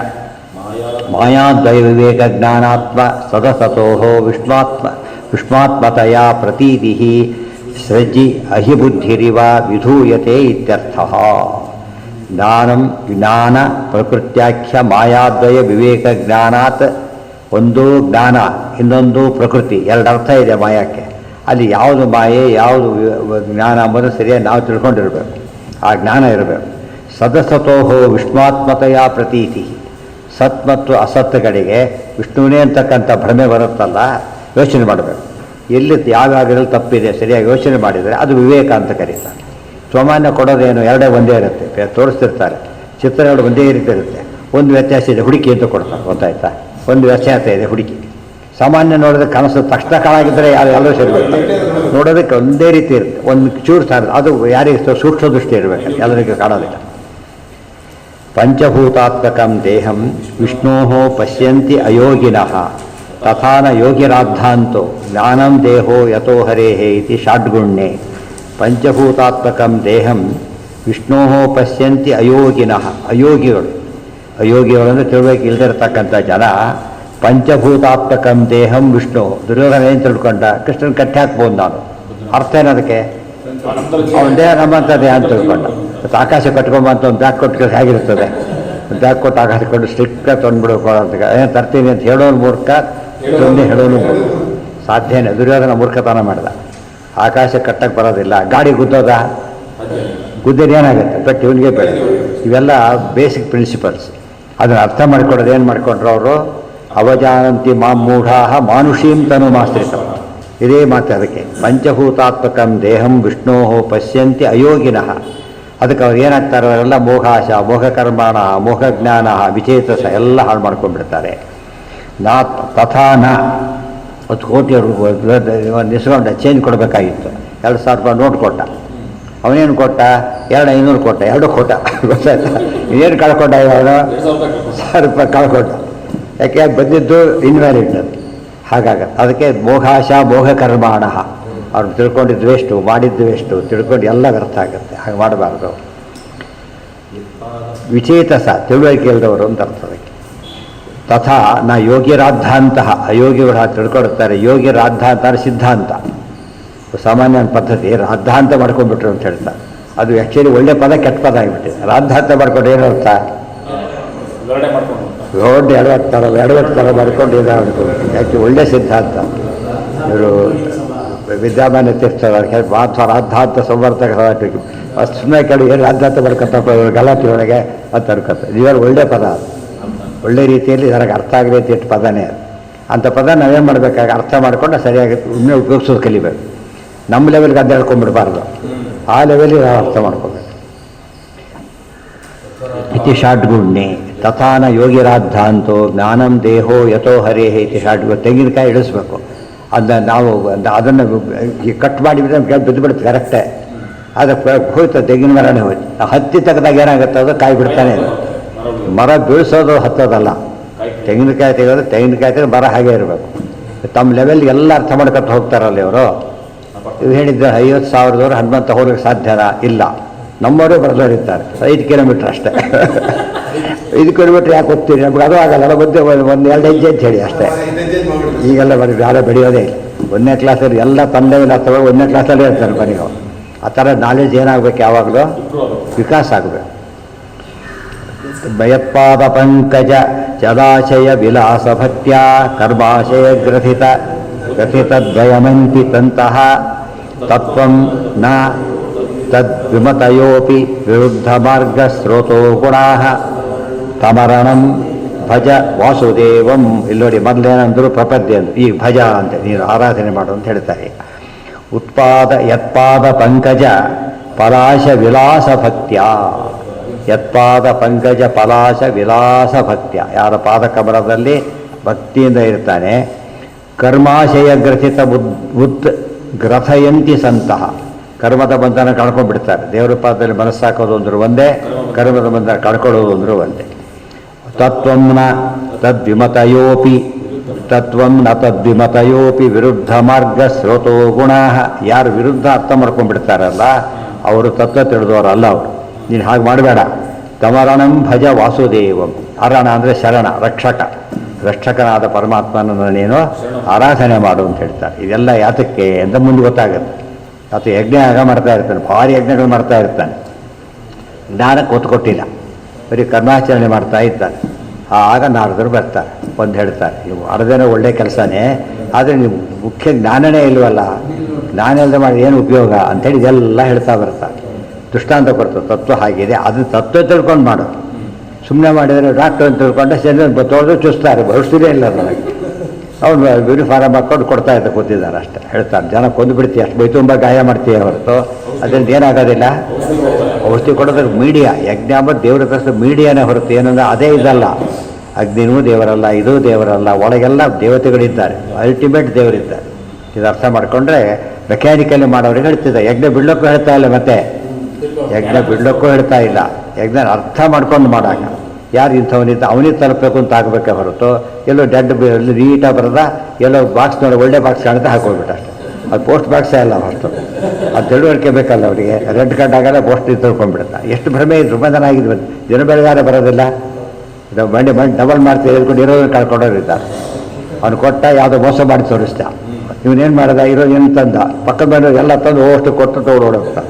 ಮಾಯಾದ್ವಯ ವಿವೇಕ ಜ್ಞಾನಾತ್ಮ ಸದಸತೋ ವಿಷ್ಣಾತ್ಮತೆಯ ಪ್ರತೀತಿ ಸೃಜಿ ಅಹಿಬುದ್ಧಿರಿವ ವಿಧೂಯತೆ ಇತ್ಯರ್ಥಃ. ಜ್ಞಾನ ಪ್ರಕೃತ್ಯಾಖ್ಯ ಮಾಯಾದ್ವಯ ವಿವೇಕ ಜ್ಞಾನಾತ್. ಒಂದು ಜ್ಞಾನ, ಇನ್ನೊಂದು ಪ್ರಕೃತಿ, ಎರಡು ಅರ್ಥ ಇದೆ ಮಾಯಕ್ಕೆ. ಅಲ್ಲಿ ಯಾವುದು ಮಾಯೆ ಯಾವುದು ಜ್ಞಾನ ಅಂಬುದು ಸರಿಯಾಗಿ ನಾವು ತಿಳ್ಕೊಂಡಿರಬೇಕು. ಆ ಜ್ಞಾನ ಇರಬೇಕು. ಸದಸತೋಹೋ ವಿಷ್ಣಾತ್ಮತೆಯ ಪ್ರತೀತಿ. ಸತ್ ಮತ್ತು ಅಸತ್ತುಗಳಿಗೆ ವಿಷ್ಣುವೇ ಅಂತಕ್ಕಂಥ ಭ್ರಮೆ ಬರುತ್ತಲ್ಲ, ಯೋಚನೆ ಮಾಡಬೇಕು. ಎಲ್ಲಿ ಯಾವ್ಯಾವುದ್ರಲ್ಲಿ ತಪ್ಪಿದೆ ಸರಿಯಾಗಿ ಯೋಚನೆ ಮಾಡಿದರೆ ಅದು ವಿವೇಕ ಅಂತ ಕರೀತಾರೆ. ಸಾಮಾನ್ಯ ಕೊಡೋದೇನು, ಎರಡೇ ಒಂದೇ ಇರುತ್ತೆ. ತೋರಿಸ್ತಿರ್ತಾರೆ ಚಿತ್ರ ಎರಡು ಒಂದೇ ರೀತಿ ಇರುತ್ತೆ. ಒಂದು ವ್ಯತ್ಯಾಸ ಇದೆ, ಹುಡುಕಿ ಅಂತ ಕೊಡ್ತಾರೆ, ಗೊತ್ತಾಯ್ತಾ? ಒಂದು ವ್ಯತ್ಯಾಸ ಇದೆ, ಹುಡುಕಿ. ಸಾಮಾನ್ಯ ನೋಡೋದಕ್ಕೆ ಕನಸು ತಕ್ಷಣ ಕಾಳಾಗಿದ್ದರೆ ಎಲ್ಲರೂ ಸೇರಿರುತ್ತೆ. ನೋಡೋದಕ್ಕೆ ಒಂದೇ ರೀತಿ ಇರುತ್ತೆ, ಒಂದು ಚೂರು ಸಾರ ಅದು ಯಾರಿಗೆ ಸೂಕ್ಷ್ಮ ದೃಷ್ಟಿ ಇರಬೇಕು, ಎಲ್ಲರಿಗೂ ಕಾಣೋದಿಲ್ಲ. ಪಂಚಭೂತಾತ್ಮಕಂ ದೇಹಂ ವಿಷ್ಣೋ ಪಶ್ಯಂತಿ ಅಯೋಗಿನಃ ತಥಾನ ಯೋಗಿರಾದ್ಧಾಂತೋ ಜ್ಞಾನಂ ದೇಹೋ ಯಥೋ ಹರೇಃ ಇತಿ ಷಾಡ್ಗುಣ್ಯೆ. ಪಂಚಭೂತಾತ್ಮಕಂ ದೇಹಂ ವಿಷ್ಣೋ ಪಶ್ಯಂತಿ ಅಯೋಗಿನಃ. ಅಯೋಗಿಗಳು ಅಂದರೆ ತಿಳುವಳಿಕೆ ಇಲ್ಲದಿರತಕ್ಕಂಥ ಜನ ಪಂಚಭೂತಾತ್ಮಕಂ ದೇಹಂ ವಿಷ್ಣು. ದುರ್ಯೋಧನ ಏನು ತಿಳ್ಕೊಂಡ? ಕೃಷ್ಣನ ಕಟ್ಟಿ ಹಾಕ್ಬೋದು ನಾನು. ಅರ್ಥ ಏನದಕ್ಕೆ? ಅವನ ದೇಹ ನಮ್ಮಂಥ ದೇಹ ಅಂತ ತಿಳ್ಕೊಂಡ. ಮತ್ತು ಆಕಾಶ ಕಟ್ಕೊಂಬಂತ ಒಂದು ಬ್ಯಾಗ್ ಕೊಟ್ಟು ಹೇಗಿರ್ತದೆ? ಬ್ಯಾಗ್ ಕೊಟ್ಟು ಆಕಾಶ ಕೊಟ್ಟು ಸ್ಟ್ರಿಕ್ಟಾಗಿ ತೊಗೊಂಡ್ಬಿಡೋಕೆ ಅಂತ ಏನು ತರ್ತೀನಿ ಅಂತ ಹೇಳೋನು ಮೂರ್ಖ, ತೊಂದರೆ ಹೇಳೋನು ಮೂರ್ಖ. ಸಾಧ್ಯನೇ. ದುರ್ಯೋಧನ ಮೂರ್ಖತನ ಮಾಡಿದ. ಆಕಾಶ ಕಟ್ಟಕ್ಕೆ ಬರೋದಿಲ್ಲ. ಗಾಡಿ ಗುದ್ದೋದ? ಗುದ್ದಿನ ಏನಾಗುತ್ತೆ? ಬಟ್ ಇವನಿಗೆ ಬೇಡ. ಇವೆಲ್ಲ ಬೇಸಿಕ್ ಪ್ರಿನ್ಸಿಪಲ್ಸ್. ಅದನ್ನು ಅರ್ಥ ಮಾಡ್ಕೊಡೋದು ಏನು ಮಾಡ್ಕೊಂಡ್ರು ಅವರು? ಅವಜಾನಂತಿ ಮೂಢಾಹ ಮಾನುಷೀಂ ತನು ಮಾಶ್ರಿತ. ಇದೇ ಮಾತು ಅದಕ್ಕೆ. ಪಂಚಭೂತಾತ್ಮಕಂ ದೇಹಂ ವಿಷ್ಣೋ ಪಶ್ಯಂತಿ ಅಯೋಗಿನಃ. ಅದಕ್ಕೆ ಅವ್ರು ಏನಾಗ್ತಾರೆ? ಅವರೆಲ್ಲ ಮೋಹಾಶ, ಮೋಹಕರ್ಮಾಣ, ಮೋಹಜ್ಞಾನ, ವಿಚೇತಸ ಎಲ್ಲ ಹಾಳು ಮಾಡ್ಕೊಂಡ್ಬಿಡ್ತಾರೆ. ನಾ ತಥಾ ನ 10 ಕೋಟಿ ನಿಸ್ಕೊಂಡ ಚೇಂಜ್ ಕೊಡಬೇಕಾಗಿತ್ತು. 2,000 ರೂಪಾಯಿ ನೋಟ್ ಕೊಟ್ಟ. ಅವನೇನು ಕೊಟ್ಟ? 2,500 ಕೊಟ್ಟ. 2 ಕೊಟ್ಟ. ಗೊತ್ತಾಯ್ತಾ? ಏನು ಕಳ್ಕೊಂಡ? ಇವಾಗ 1,000 ರೂಪಾಯಿ ಕಳ್ಕೊಂಡ. ಯಾಕೆ? ಬಂದಿದ್ದು ಇನ್ವ್ಯಾಲಿಡ್. ಹಾಗಾಗತ್ತೆ. ಅದಕ್ಕೆ ಮೋಹಾಶ ಮೋಹಕರ್ಮಾಣ. ಅವ್ರು ತಿಳ್ಕೊಂಡಿದ್ದು ವೇಸ್ಟು, ಮಾಡಿದ್ದು ವೇಸ್ಟು, ತಿಳ್ಕೊಂಡು ಎಲ್ಲ ವ್ಯರ್ಥ ಆಗುತ್ತೆ. ಹಾಗೆ ಮಾಡಬಾರ್ದು. ವಿಚೇತಸ, ತಿಳುವಳಿಕೆ ಇಲ್ಲದವರು ಅಂತ ಅರ್ಥ ಅದಕ್ಕೆ. ತಥಾ ನಾ ಯೋಗಿರಾದ್ಧಾಂತ. ಅಯೋಗಿಗಳು ಹಾಗೆ ತಿಳ್ಕೊಂಡಿರ್ತಾರೆ. ಯೋಗಿರಾದ್ಧಾಂತ ಅಂದರೆ ಸಿದ್ಧಾಂತ, ಸಾಮಾನ್ಯ ಪದ್ಧತಿ. ರಾದ್ಧಾಂತ ಮಾಡ್ಕೊಂಡ್ಬಿಟ್ರು ಅಂತ ಹೇಳ್ತಾರೆ. ಅದು ಆ್ಯಕ್ಚುಲಿ ಒಳ್ಳೆ ಪದ, ಕೆಟ್ಟ ಪದ ಆಗಿಬಿಟ್ಟಿದೆ. ರಾದ್ಧಾಂತ ಮಾಡ್ಕೊಂಡು ಏನರ್ಥ? ದೊಡ್ಡ ಎಡವಟ್ಟಾರ ಮಾಡ್ಕೊಂಡು ಇದಾಗ್ಬಿಟ್ಟು. ಯಾಕೆ? ಒಳ್ಳೆ ಸಿದ್ಧಾಂತ. ಇವರು ವಿದ್ಯಾಮಾನ್ಯ ತೀರ್ಥರು ರಾದ್ಧಾಂತ ಸಂವರ್ತಕ ಸುಮ್ಮನೆ ಕೇಳಿ ಏನು ರಾದ್ಧಾಂತ ಮಾಡ್ಕೊತಪ್ಪ ಗಲಾಟೆ ಒಳಗೆ ಅಂತ ಅನ್ಕೊತಾರೆ. ಇವರು ಒಳ್ಳೆ ಪದ, ಒಳ್ಳೆ ರೀತಿಯಲ್ಲಿ ನನಗೆ ಅರ್ಥ ಆಗಲಿ ಅಂತ ಎಷ್ಟು ಪದನೇ ಅದು. ಅಂಥ ಪದ ನಾವೇನು ಮಾಡಬೇಕಾಗಿ ಅರ್ಥ ಮಾಡ್ಕೊಂಡು ಸರಿಯಾಗಿ ಒಮ್ಮೆ ಉಪಯೋಗಿಸೋದು ಕಲಿಬೇಕು. ನಮ್ಮ ಲೆವೆಲ್ಗೆ ಅದು ಹೇಳ್ಕೊಂಡ್ಬಿಡ್ಬಾರ್ದು. ಆ ಲೆವೆಲಿಗೆ ನಾವು ಅರ್ಥ ಮಾಡ್ಕೋಬೇಕು. ಇತಿ ಷಾಡ್ಗುಣ್ಯೆ ತಥಾನ ಯೋಗಿರಾದ್ಧಾಂತೋ ಜ್ಞಾನಂ ದೇಹೋ ಯಥೋ ಹರೇಃ ಇತಿ ಷಾಡ್ಗು. ತೆಂಗಿನಕಾಯಿ ಇಳಿಸ್ಬೇಕು. ಅದನ್ನ ನಾವು ಅದನ್ನು ಕಟ್ ಮಾಡಿಬಿಟ್ರೆ ಬಿದ್ದು ಬಿಡುತ್ತೆ ಕರೆಕ್ಟೇ. ಅದಕ್ಕೆ ಹೋಯ್ತು, ತೆಂಗಿನ ಮರನೇ ಹೋಯ್ತು. ಹತ್ತಿ ತೆಗೆದಾಗ ಏನಾಗುತ್ತೆ? ಅದು ಕಾಯಿ ಬಿಡ್ತಾನೆ. ಮರ ಬೀಳಿಸೋದು ಹತ್ತೋದಲ್ಲ. ತೆಂಗಿನಕಾಯಿ ತೆಗೆದ್ರೆ ಮರ ಹಾಗೆ ಇರಬೇಕು. ತಮ್ಮ ಲೆವೆಲ್ಗೆ ಎಲ್ಲ ಅರ್ಥ ಮಾಡ್ಕೊತ ಹೋಗ್ತಾರಲ್ಲ ಇವರು. ಇವು ಹೇಳಿದ್ದಾರೆ 50,000 ಹನುಮಂತ ಹೋಗ್ಲಿಕ್ಕೆ ಸಾಧ್ಯನಾ? ಇಲ್ಲ. ನಮ್ಮವರೇ ಬರೆದವರಿದ್ದಾರೆ 5 ಕಿಲೋಮೀಟ್ರ್ ಅಷ್ಟೇ. 5 ಕಿಲೋಮೀಟ್ರ್ ಯಾಕೆ ಹೋಗ್ತೀರಿ? ನಮ್ಗೆ ಅದು ಆಗಲ್ಲ. ಒಂದು 2 ಹೆಜ್ಜೆ ಅಂತ ಹೇಳಿ ಅಷ್ಟೇ. ಈಗೆಲ್ಲ ಯಾರೋ ಬೆಳೆಯೋದೇ ಇಲ್ಲ. 1ನೇ ಕ್ಲಾಸಲ್ಲಿ ಎಲ್ಲ ತಂದೆ ಅಥವಾ 1ನೇ ಕ್ಲಾಸಲ್ಲೇ ಇರ್ತಾರೆ ಬರೀ. ಆ ಥರ ನಾಲೆಜ್ ಏನಾಗಬೇಕು? ಯಾವಾಗಲೂ ವಿಕಾಸ ಆಗಬೇಕು. ಭಯತ್ಪಾದ ಪಂಕಜ ಜಲಾಶಯ ವಿಲಾಸ ಭಕ್ತ್ಯ ಕರ್ಮಾಶಯ ಗ್ರಥಿತದ್ವಯಮಂತಿ ತಂತಹ ತತ್ವಂ ನ ತದ್ವಿಮತಯೋಪಿ ವಿರುದ್ಧ ಮಾರ್ಗ ಸ್ರೋತೋ ಗುಣಾಃ ತಮರಣಂ ಭಜ ವಾಸುದೇವಂ. ಇಲ್ಲಿ ನೋಡಿ, ಮೊದಲೇನಂದ್ರು ಪ್ರಪದ್ಯ ಅಂದರು, ಈಗ ಭಜ ಅಂತ ನೀನು ಆರಾಧನೆ ಮಾಡು ಅಂತ ಹೇಳ್ತಾರೆ. ಯತ್ಪಾದ ಪಂಕಜ ಪಲಾಶ ವಿಲಾಸ ಭಕ್ತ್ಯ. ಯತ್ಪಾದ ಪಂಕಜ ಪಲಾಶ ವಿಲಾಸ ಭಕ್ತ್ಯ. ಯಾರ ಪಾದಕಮಲದಲ್ಲಿ ಭಕ್ತಿಯಿಂದ ಇರ್ತಾನೆ. ಕರ್ಮಾಶಯ ಗ್ರಥಿತ ಗ್ರಥಯಂತಿ ಸಂತಹ. ಕರ್ಮದ ಬಂಧನ ಕಳ್ಕೊಂಡ್ಬಿಡ್ತಾರೆ. ದೇವರ ಪಾದದಲ್ಲಿ ಮನಸ್ಸಾಕೋದು ಅಂದರು ಒಂದೇ, ಕರ್ಮದ ಬಂಧನ ಕಳ್ಕೊಳ್ಳೋದು ಅಂದರು ಒಂದೇ. ತತ್ವಂ ನ ತದ್ವಿಮತಯೋಪಿ ವಿರುದ್ಧ ಮಾರ್ಗ ಸ್ರೋತೋ ಗುಣಾಃ. ಯಾರು ವಿರುದ್ಧ ಅರ್ಥ ಮಾಡ್ಕೊಂಡ್ಬಿಡ್ತಾರಲ್ಲ ಅವರು ತತ್ವ ತಿಳಿದವರಲ್ಲ ಅವರು. ನೀನು ಹಾಗೆ ಮಾಡಬೇಡ. ತಮರಣಂ ಭಜ ವಾಸುದೇವಂ. ಅರಣ ಅಂದರೆ ಶರಣ, ರಕ್ಷಕನಾದ ಪರಮಾತ್ಮನನ್ನು ನೀನು ಆರಾಧನೆ ಮಾಡು ಅಂತ ಹೇಳ್ತಾರೆ. ಇದೆಲ್ಲ ಯಾತಕ್ಕೆ ಅಂತ ಮುಂದೆ ಗೊತ್ತಾಗುತ್ತೆ. ಆತ ಯಜ್ಞ ಮಾಡ್ತಾ ಇರ್ತಾನೆ, ಭಾರಿ ಯಜ್ಞಗಳು ಮಾಡ್ತಾ ಇರ್ತಾನೆ. ಜ್ಞಾನಕ್ಕೆ ಒತ್ತು ಕೊಟ್ಟಿಲ್ಲ, ಬರೀ ಕರ್ಮಾಚರಣೆ ಮಾಡ್ತಾ ಇದ್ದಾನೆ. ಆಗ ನಾರದರು ಬರ್ತಾರೆ, ಒಂದು ಹೇಳ್ತಾರೆ, ನೀವು ಅರ್ಧನೇ ಒಳ್ಳೆ ಕೆಲಸನೇ, ಆದರೆ ನೀವು ಮುಖ್ಯ ಜ್ಞಾನನೇ ಇಲ್ವಲ್ಲ, ಜ್ಞಾನ ಇಲ್ಲದೆ ಮಾಡಿ ಏನು ಉಪಯೋಗ ಅಂಥೇಳಿ ಇದೆಲ್ಲ ಹೇಳ್ತಾ ಬರ್ತಾರೆ. ದೃಷ್ಟಾಂತ ಕೊಡ್ತಾರೆ, ತತ್ವ ಹಾಗಿದೆ, ಅದು ತತ್ವ ತಿಳ್ಕೊಂಡು ಮಾಡು. ಸುಮ್ಮನೆ ಮಾಡಿದರೆ ಡಾಕ್ಟರ್ ಅಂತ ತಿಳ್ಕೊಂಡೆ ಸರಿ ತೊಳೆದು ಚುಸ್ತಾರೆ, ಔಷಧಿನೇ ಇಲ್ಲ ನನಗೆ. ಅವ್ನು ಯೂನಿಫಾರ್ಮ್ ಹಾಕ್ಕೊಂಡು ಕೊಡ್ತಾ ಇದ್ದ ಕೂತಿದ್ದಾರೆ ಅಷ್ಟೇ. ಹೇಳ್ತಾರೆ ಜನ ಕೊಂದು ಬಿಡ್ತೀವಿ, ಅಷ್ಟು ಮೈ ತುಂಬ ಗಾಯ ಮಾಡ್ತೀವಿ ಹೊರತು ಅದರಿಂದ ಏನಾಗೋದಿಲ್ಲ. ಔಷಧಿ ಕೊಡೋದಕ್ಕೆ ಮೀಡಿಯಾ, ಯಜ್ಞ ಅಂಬದು ದೇವರ ಪ್ರಶ್ನೆ ಮೀಡಿಯಾನೇ ಹೊರತು ಏನಂದ್ರೆ ಅದೇ ಇದಲ್ಲ. ಅಗ್ನಿನೂ ದೇವರಲ್ಲ, ಇದೂ ದೇವರಲ್ಲ, ಒಳಗೆಲ್ಲ ದೇವತೆಗಳಿದ್ದಾರೆ, ಅಲ್ಟಿಮೇಟ್ ದೇವರಿದ್ದಾರೆ. ಇದು ಅರ್ಥ ಮಾಡಿಕೊಂಡ್ರೆ ಮೆಕ್ಯಾನಿಕಲಿ ಮಾಡೋರಿಗೆ ಹೇಳ್ತಿದ್ದ. ಯಜ್ಞ ಬಿಡ್ಲಕ್ಕೂ ಹೇಳ್ತಾ ಇಲ್ಲ, ಮತ್ತೆ ಯಜ್ಞ ಬಿಡ್ಲಕ್ಕೂ ಹೇಳ್ತಾ ಇಲ್ಲ. ಯಜ್ಞ ಅರ್ಥ ಮಾಡ್ಕೊಂಡು ಮಾಡಾಗ ಯಾರು ಇಂಥವನಿದ್ದ ಅವನಿಗೆ ತಲುಪಬೇಕು ಅಂತ ಆಗಬೇಕೆ ಹೊರತು ಎಲ್ಲೋ ಡೆಡ್ ನೀಟಾಗಿ ಬರದ ಎಲ್ಲೋ ಬಾಕ್ಸ್ ನೋಡಿ ಒಳ್ಳೆ ಬಾಕ್ಸ್ ಕಾಣುತ್ತೆ ಹಾಕೋಗ್ಬಿಟ್ಟು ಅಷ್ಟೇ. ಅದು ಪೋಸ್ಟ್ ಬಾಕ್ಸೇ ಅಲ್ಲ ಹೊರತು ಅದು ತಿಳುವಳಿಕೆ ಬೇಕಲ್ಲ ಅವರಿಗೆ. ರೆಡ್ ಕಾರ್ಡ್ ಆಗಲ್ಲ, ಪೋಸ್ಟ್ ತಿಳ್ಕೊಂಡ್ಬಿಡುತ್ತೆ. ಎಷ್ಟು ಭ್ರಮೆ ತುಂಬಾ ಜನ ಆಗಿದ್ವಿ, ದಿನ ಬೆಳಗಾರ ಬರೋದಿಲ್ಲ. ಬಂಡಿ ಡಬಲ್ ಮಾಡ್ತೀವಿ ಹೇಳ್ಕೊಂಡು ಇರೋದನ್ನು ಕಳ್ಕೊಂಡೋಗಿದ್ದಾರೆ. ಅವ್ನು ಕೊಟ್ಟ ಯಾವುದೋ ಮೋಸ ಮಾಡಿ ತೋರಿಸ್ದ. ಇವನೇನು ಮಾಡಿದ, ಇರೋ ಏನು ತಂದ, ಪಕ್ಕದ ಬಂದು ಎಲ್ಲ ತಂದು ಅಷ್ಟು ಕೊಟ್ಟು ತಗೊಂಡೋಗ್ತಾ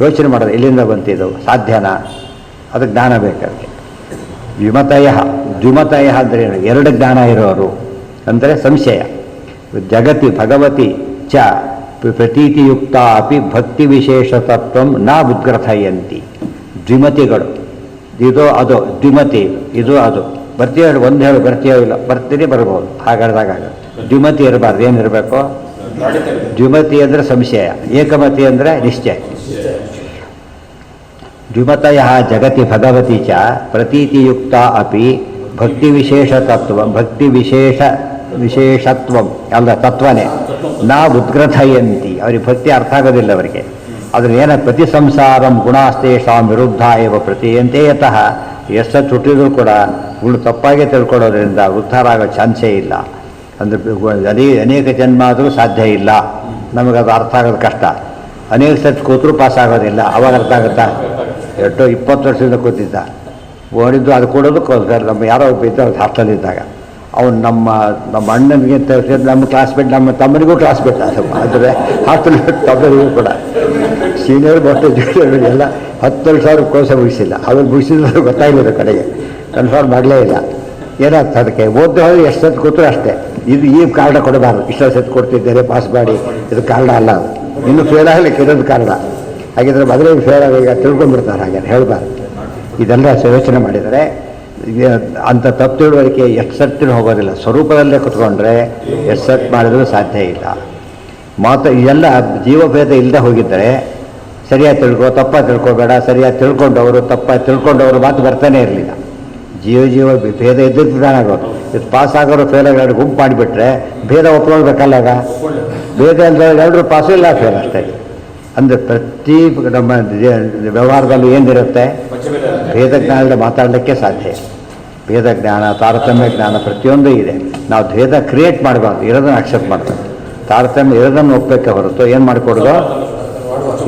ಯೋಚನೆ ಮಾಡೋದು ಎಲ್ಲಿಂದ ಬಂತಿದ್ದು, ಸಾಧ್ಯನಾ? ಅದು ಜ್ಞಾನ ಬೇಕಾದ್ರೆ. ದ್ವಿಮತಯ ಅಂದರೆ ಎರಡು ಜ್ಞಾನ ಇರೋರು ಅಂದರೆ ಸಂಶಯ. ಜಗತಿ ಭಗವತಿ ಚ ಪ್ರತೀತಿಯುಕ್ತ ಅಪಿ ಭಕ್ತಿ ವಿಶೇಷ ತತ್ವ ನ ಉದ್ಗ್ರಥಯಂತಿ. ದ್ವಿಮತಿಗಳು, ಇದು ಅದು ದ್ವಿಮತಿ, ಇದು ಅದು. ಬರ್ತೀಯ ಹೇಳಿ, ಒಂದು ಹೇಳು ಬರ್ತೀಯೋ ಇಲ್ಲ, ಬರ್ತೀನಿ ಬರ್ಬೋದು, ಹಾಗಾದಾಗ ದ್ವಿಮತಿ ಇರಬಾರ್ದು. ಏನಿರಬೇಕು? ದ್ವಿಮತಿ ಅಂದರೆ ಸಂಶಯ, ಏಕಮತಿ ಅಂದರೆ ನಿಶ್ಚಯ. ದ್ವಿಮತಯ ಜಗತಿ ಭಗವತಿ ಚ ಪ್ರತೀತಿಯುಕ್ತ ಅಪಿ ಭಕ್ತಿ ವಿಶೇಷ ತತ್ವ, ಭಕ್ತಿ ವಿಶೇಷತ್ವ ಅಲ್ಲ ತತ್ವನೇ ನಾ ಉದ್ಗ್ರಥಯಂತಿ. ಅವ್ರಿಗೆ ಭಕ್ತಿ ಅರ್ಥ ಆಗೋದಿಲ್ಲ ಅವರಿಗೆ. ಅದನ್ನ ಏನ ಪ್ರತಿ ಸಂಸಾರಂ ಗುಣಾಸ್ತೇಷಾಂ ವಿರುದ್ಧ ಏವ ಪ್ರತೀಯಂತೆ ಯತಃ. ಎಷ್ಟು ಹುಟ್ಟಿದ್ರು ಕೂಡ ಗುಣ ತಪ್ಪಾಗಿ ತಿಳ್ಕೊಳ್ಳೋದ್ರಿಂದ ಉದ್ಧಾರ ಚಾನ್ಸೇ ಇಲ್ಲ. ಅಂದರೆ ಅನೇಕ ಜನ್ಮ ಆದರೂ ಸಾಧ್ಯ ಇಲ್ಲ. ನಮಗದು ಅರ್ಥ ಆಗೋದು ಕಷ್ಟ. ಅನೇಕ ಸತಿ ಕೂತರೂ ಪಾಸ್ ಆಗೋದಿಲ್ಲ. ಅವಾಗ ಅರ್ಥ ಆಗುತ್ತಾ? 20 ವರ್ಷದಿಂದ ಕೂತಿದ್ದ, ಓಡಿದ್ದು ಅದು ಕೊಡೋದಕ್ಕೋಸ್ಕರ ನಮ್ಮ ಯಾರೋ ಒಬ್ಬ ಇದ್ದ ಹಾಸ್ಟೆಲಿದ್ದಾಗ ಅವನು ನಮ್ಮ ಅಣ್ಣನಿಗೆ ನಮ್ಮ ಕ್ಲಾಸ್ಮೇಟ್, ನಮ್ಮ ತಮ್ಮನಿಗೂ ಕ್ಲಾಸ್ಮೇಟ್ ಆದರೆ ಹಾಸ್ಟೆಲ್ ತಮ್ಮನಿಗೂ ಕೂಡ ಸೀನಿಯರ್ ಮತ್ತು ಜೂನಿಯರ್ ಎಲ್ಲ 10,000 ಕೋರ್ಸ್ ಮುಗಿಸಿಲ್ಲ. ಅವ್ರು ಮುಗಿಸಿದ್ರು ಗೊತ್ತಾಗಲಿಲ್ಲ, ಕಡೆಗೆ ಕನ್ಫರ್ಮ್ ಮಾಡಲೇ ಇಲ್ಲ. ಏನಾಗ್ತದೆ ಅದಕ್ಕೆ? ಓದ್ದು ಹೋದ್ರೆ ಎಷ್ಟು ಸತಿ ಕೂತರು ಅಷ್ಟೇ. ಇದು ಈ ಕಾರಣ ಕೊಡಬಾರ್ದು, ಇಷ್ಟೊಂದು ಸತಿ ಕೊಡ್ತಿದ್ದೇನೆ ಪಾಸ್ ಮಾಡಿ, ಇದು ಕಾರಣ ಅಲ್ಲ. ಅದು ಇನ್ನೂ ಫೇಲ್ ಆಗಲಿಕ್ಕೆ ಇರೋದು ಕಾರಣ. ಹಾಗಿದ್ರೆ ಮೊದಲೇ ಫೇಲ್ ಈಗ ತಿಳ್ಕೊಂಡ್ಬಿಡ್ತಾರೆ. ಹಾಗೆ ಹೇಳಬಾರ್ದು. ಇದೆಲ್ಲ ಯೋಚನೆ ಮಾಡಿದರೆ ಅಂಥ ತಪ್ಪು ತಿಳುವಳಿಕೆ ಎಷ್ಟು ಸರ್ತಿನೂ ಹೋಗೋದಿಲ್ಲ. ಸ್ವರೂಪದಲ್ಲೇ ಕುತ್ಕೊಂಡ್ರೆ ಎಷ್ಟು ಸರ್ತಿ ಮಾಡಿದರೂ ಸಾಧ್ಯ ಇಲ್ಲ. ಇದೆಲ್ಲ ಜೀವಭೇದ ಇಲ್ಲದೆ ಹೋಗಿದ್ದರೆ ಸರಿಯಾಗಿ ತಪ್ಪಾಗಿ ತಿಳ್ಕೊಬೇಡ, ಸರಿಯಾಗಿ ತಿಳ್ಕೊಂಡವರು ತಪ್ಪಾಗಿ ತಿಳ್ಕೊಂಡವರು ಮಾತು ಬರ್ತಾನೆ ಇರಲಿಲ್ಲ. ಜೀವ ಭೇದ ಇದ್ದಿದ್ದು ಆಗೋದು. ಇದು ಪಾಸ್ ಆಗೋರು ಫೇಲ್ ಆಗೋರು ಗುಂಪು ಮಾಡಿಬಿಟ್ರೆ ಭೇದ ಒಪ್ಕೊಳ್ಬೇಕಲ್ಲ. ಆಗ ಭೇದ ಅಂದರೆ ಎಲ್ಲರೂ ಪಾಸು ಇಲ್ಲ ಫೇಲ್ ಅಷ್ಟೇ. ಅಂದರೆ ಪ್ರತಿ ನಮ್ಮ ವ್ಯವಹಾರದಲ್ಲೂ ಏನಿರುತ್ತೆ, ಭೇದ ಜ್ಞಾನದಲ್ಲಿ ಮಾತಾಡಲಿಕ್ಕೆ ಸಾಧ್ಯ ಇಲ್ಲ. ಭೇದ ಜ್ಞಾನ, ತಾರತಮ್ಯ ಜ್ಞಾನ ಪ್ರತಿಯೊಂದು ಇದೆ. ನಾವು ಭೇದ ಕ್ರಿಯೇಟ್ ಮಾಡಬಾರ್ದು, ಇರೋದನ್ನು ಅಕ್ಸೆಪ್ಟ್ ಮಾಡಬಾರ್ದು. ತಾರತಮ್ಯ ಇರೋದನ್ನು ಒಪ್ಪಬೇಕೆ ಹೊರತು ಏನು ಮಾಡಿಕೊಡೋದು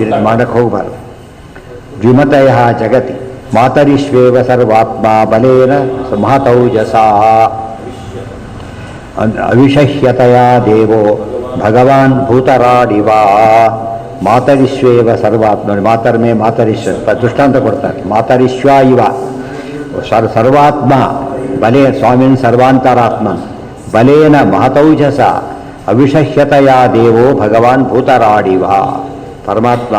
ಇದು ಮಾಡೋಕ್ಕೆ ಹೋಗಬಾರ್ದು. ದ್ವಿಮತಯ ಜಗತಿ ಮಾತರಿಶ್ವೇವ ಸರ್ವಾತ್ಮ ಬಲೇನ ಮಹತೌಜಸ ಅವಿಷಹ್ಯತೆಯ ದೇವೋ ಭಗವಾನ್ ಭೂತರಾಡಿವ. ಮಾತರಿಶ್ವೇವ ಸರ್ವಾತ್ಮ, ಮಾತರ್ಮೇ ಮಾತರಿಶ್ವ ದೃಷ್ಟಾಂತ ಕೊಡ್ತಾರೆ. ಮಾತರಿಶ್ವ ಇವ ಸರ್ವಾತ್ಮ ಬಲೇ ಸ್ವಾಮಿನ್ ಸರ್ವಾಂತರಾತ್ಮನ್ ಬಲೇನ ಮಹತೌಜಸ ಅವಿಷಹ್ಯತೆಯ ದೇವೋ ಭಗವಾನ್ ಭೂತರಾಡಿವ. ಪರಮಾತ್ಮ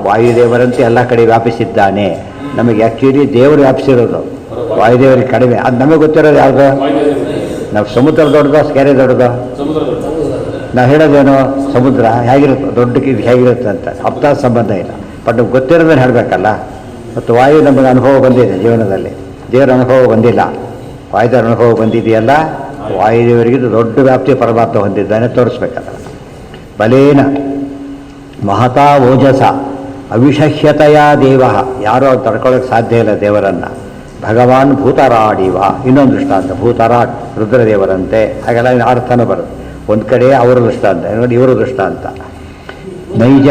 ವಾಯುದೇವರಂತೆ ಎಲ್ಲ ಕಡೆ ವ್ಯಾಪಿಸಿದ್ದಾನೆ. ನಮಗೆ ಆ್ಯಕ್ಚುಲಿ ದೇವರು ವ್ಯಾಪಿಸಿರೋದು, ವಾಯುದೇವರಿಗೆ ಕಡಿಮೆ. ಅದು ನಮಗೆ ಗೊತ್ತಿರೋದು ಯಾವುದು? ನಾವು ಸಮುದ್ರ ದೊಡ್ಡದೋ ಕೆರೆ ದೊಡ್ಡದೋ? ನಾವು ಹೇಳೋದೇನೋ ಸಮುದ್ರ ಹೇಗಿರುತ್ತೆ, ದೊಡ್ಡ ಹೇಗಿರುತ್ತೆ ಅಂತ ಅರ್ಥ ಸಂಬಂಧ ಇಲ್ಲ. ಬಟ್ ನಮ್ಗೆ ಗೊತ್ತಿರೋದನ್ನು ಹೇಳಬೇಕಲ್ಲ. ಮತ್ತು ವಾಯು ನಮಗೆ ಅನುಭವ ಬಂದಿದೆ ಜೀವನದಲ್ಲಿ, ದೇವರ ಅನುಭವ ಬಂದಿಲ್ಲ. ವಾಯುದೇವರ ಅನುಭವ ಬಂದಿದೆಯಲ್ಲ, ವಾಯುದೇವರಿಗಿದು ದೊಡ್ಡ ವ್ಯಾಪ್ತಿ ಪರಮಾತ್ಮ ಹೊಂದಿದ್ದಾನೆ ತೋರಿಸ್ಬೇಕಲ್ಲ. ಬಲೇನ ಮಹತಾ ಓಜಸ ಅವಿಷಹ್ಯತೆಯ ದೇವ. ಯಾರೋ ತಡ್ಕೊಳ್ಳೋಕ್ಕೆ ಸಾಧ್ಯ ಇಲ್ಲ ದೇವರನ್ನು. ಭಗವಾನ್ ಭೂತರಾಡಿವ. ಇನ್ನೊಂದು ದೃಷ್ಟಾಂತ, ಭೂತರಾಟ್ ರುದ್ರದೇವರಂತೆ. ಹಾಗೆಲ್ಲ ಅರ್ಥನೂ ಬರುತ್ತೆ. ಒಂದು ಕಡೆ ಅವರ ದೃಷ್ಟಾಂತ, ಇನ್ನೊಂದು ಇವರು ದೃಷ್ಟಾಂತ. ನೈಜ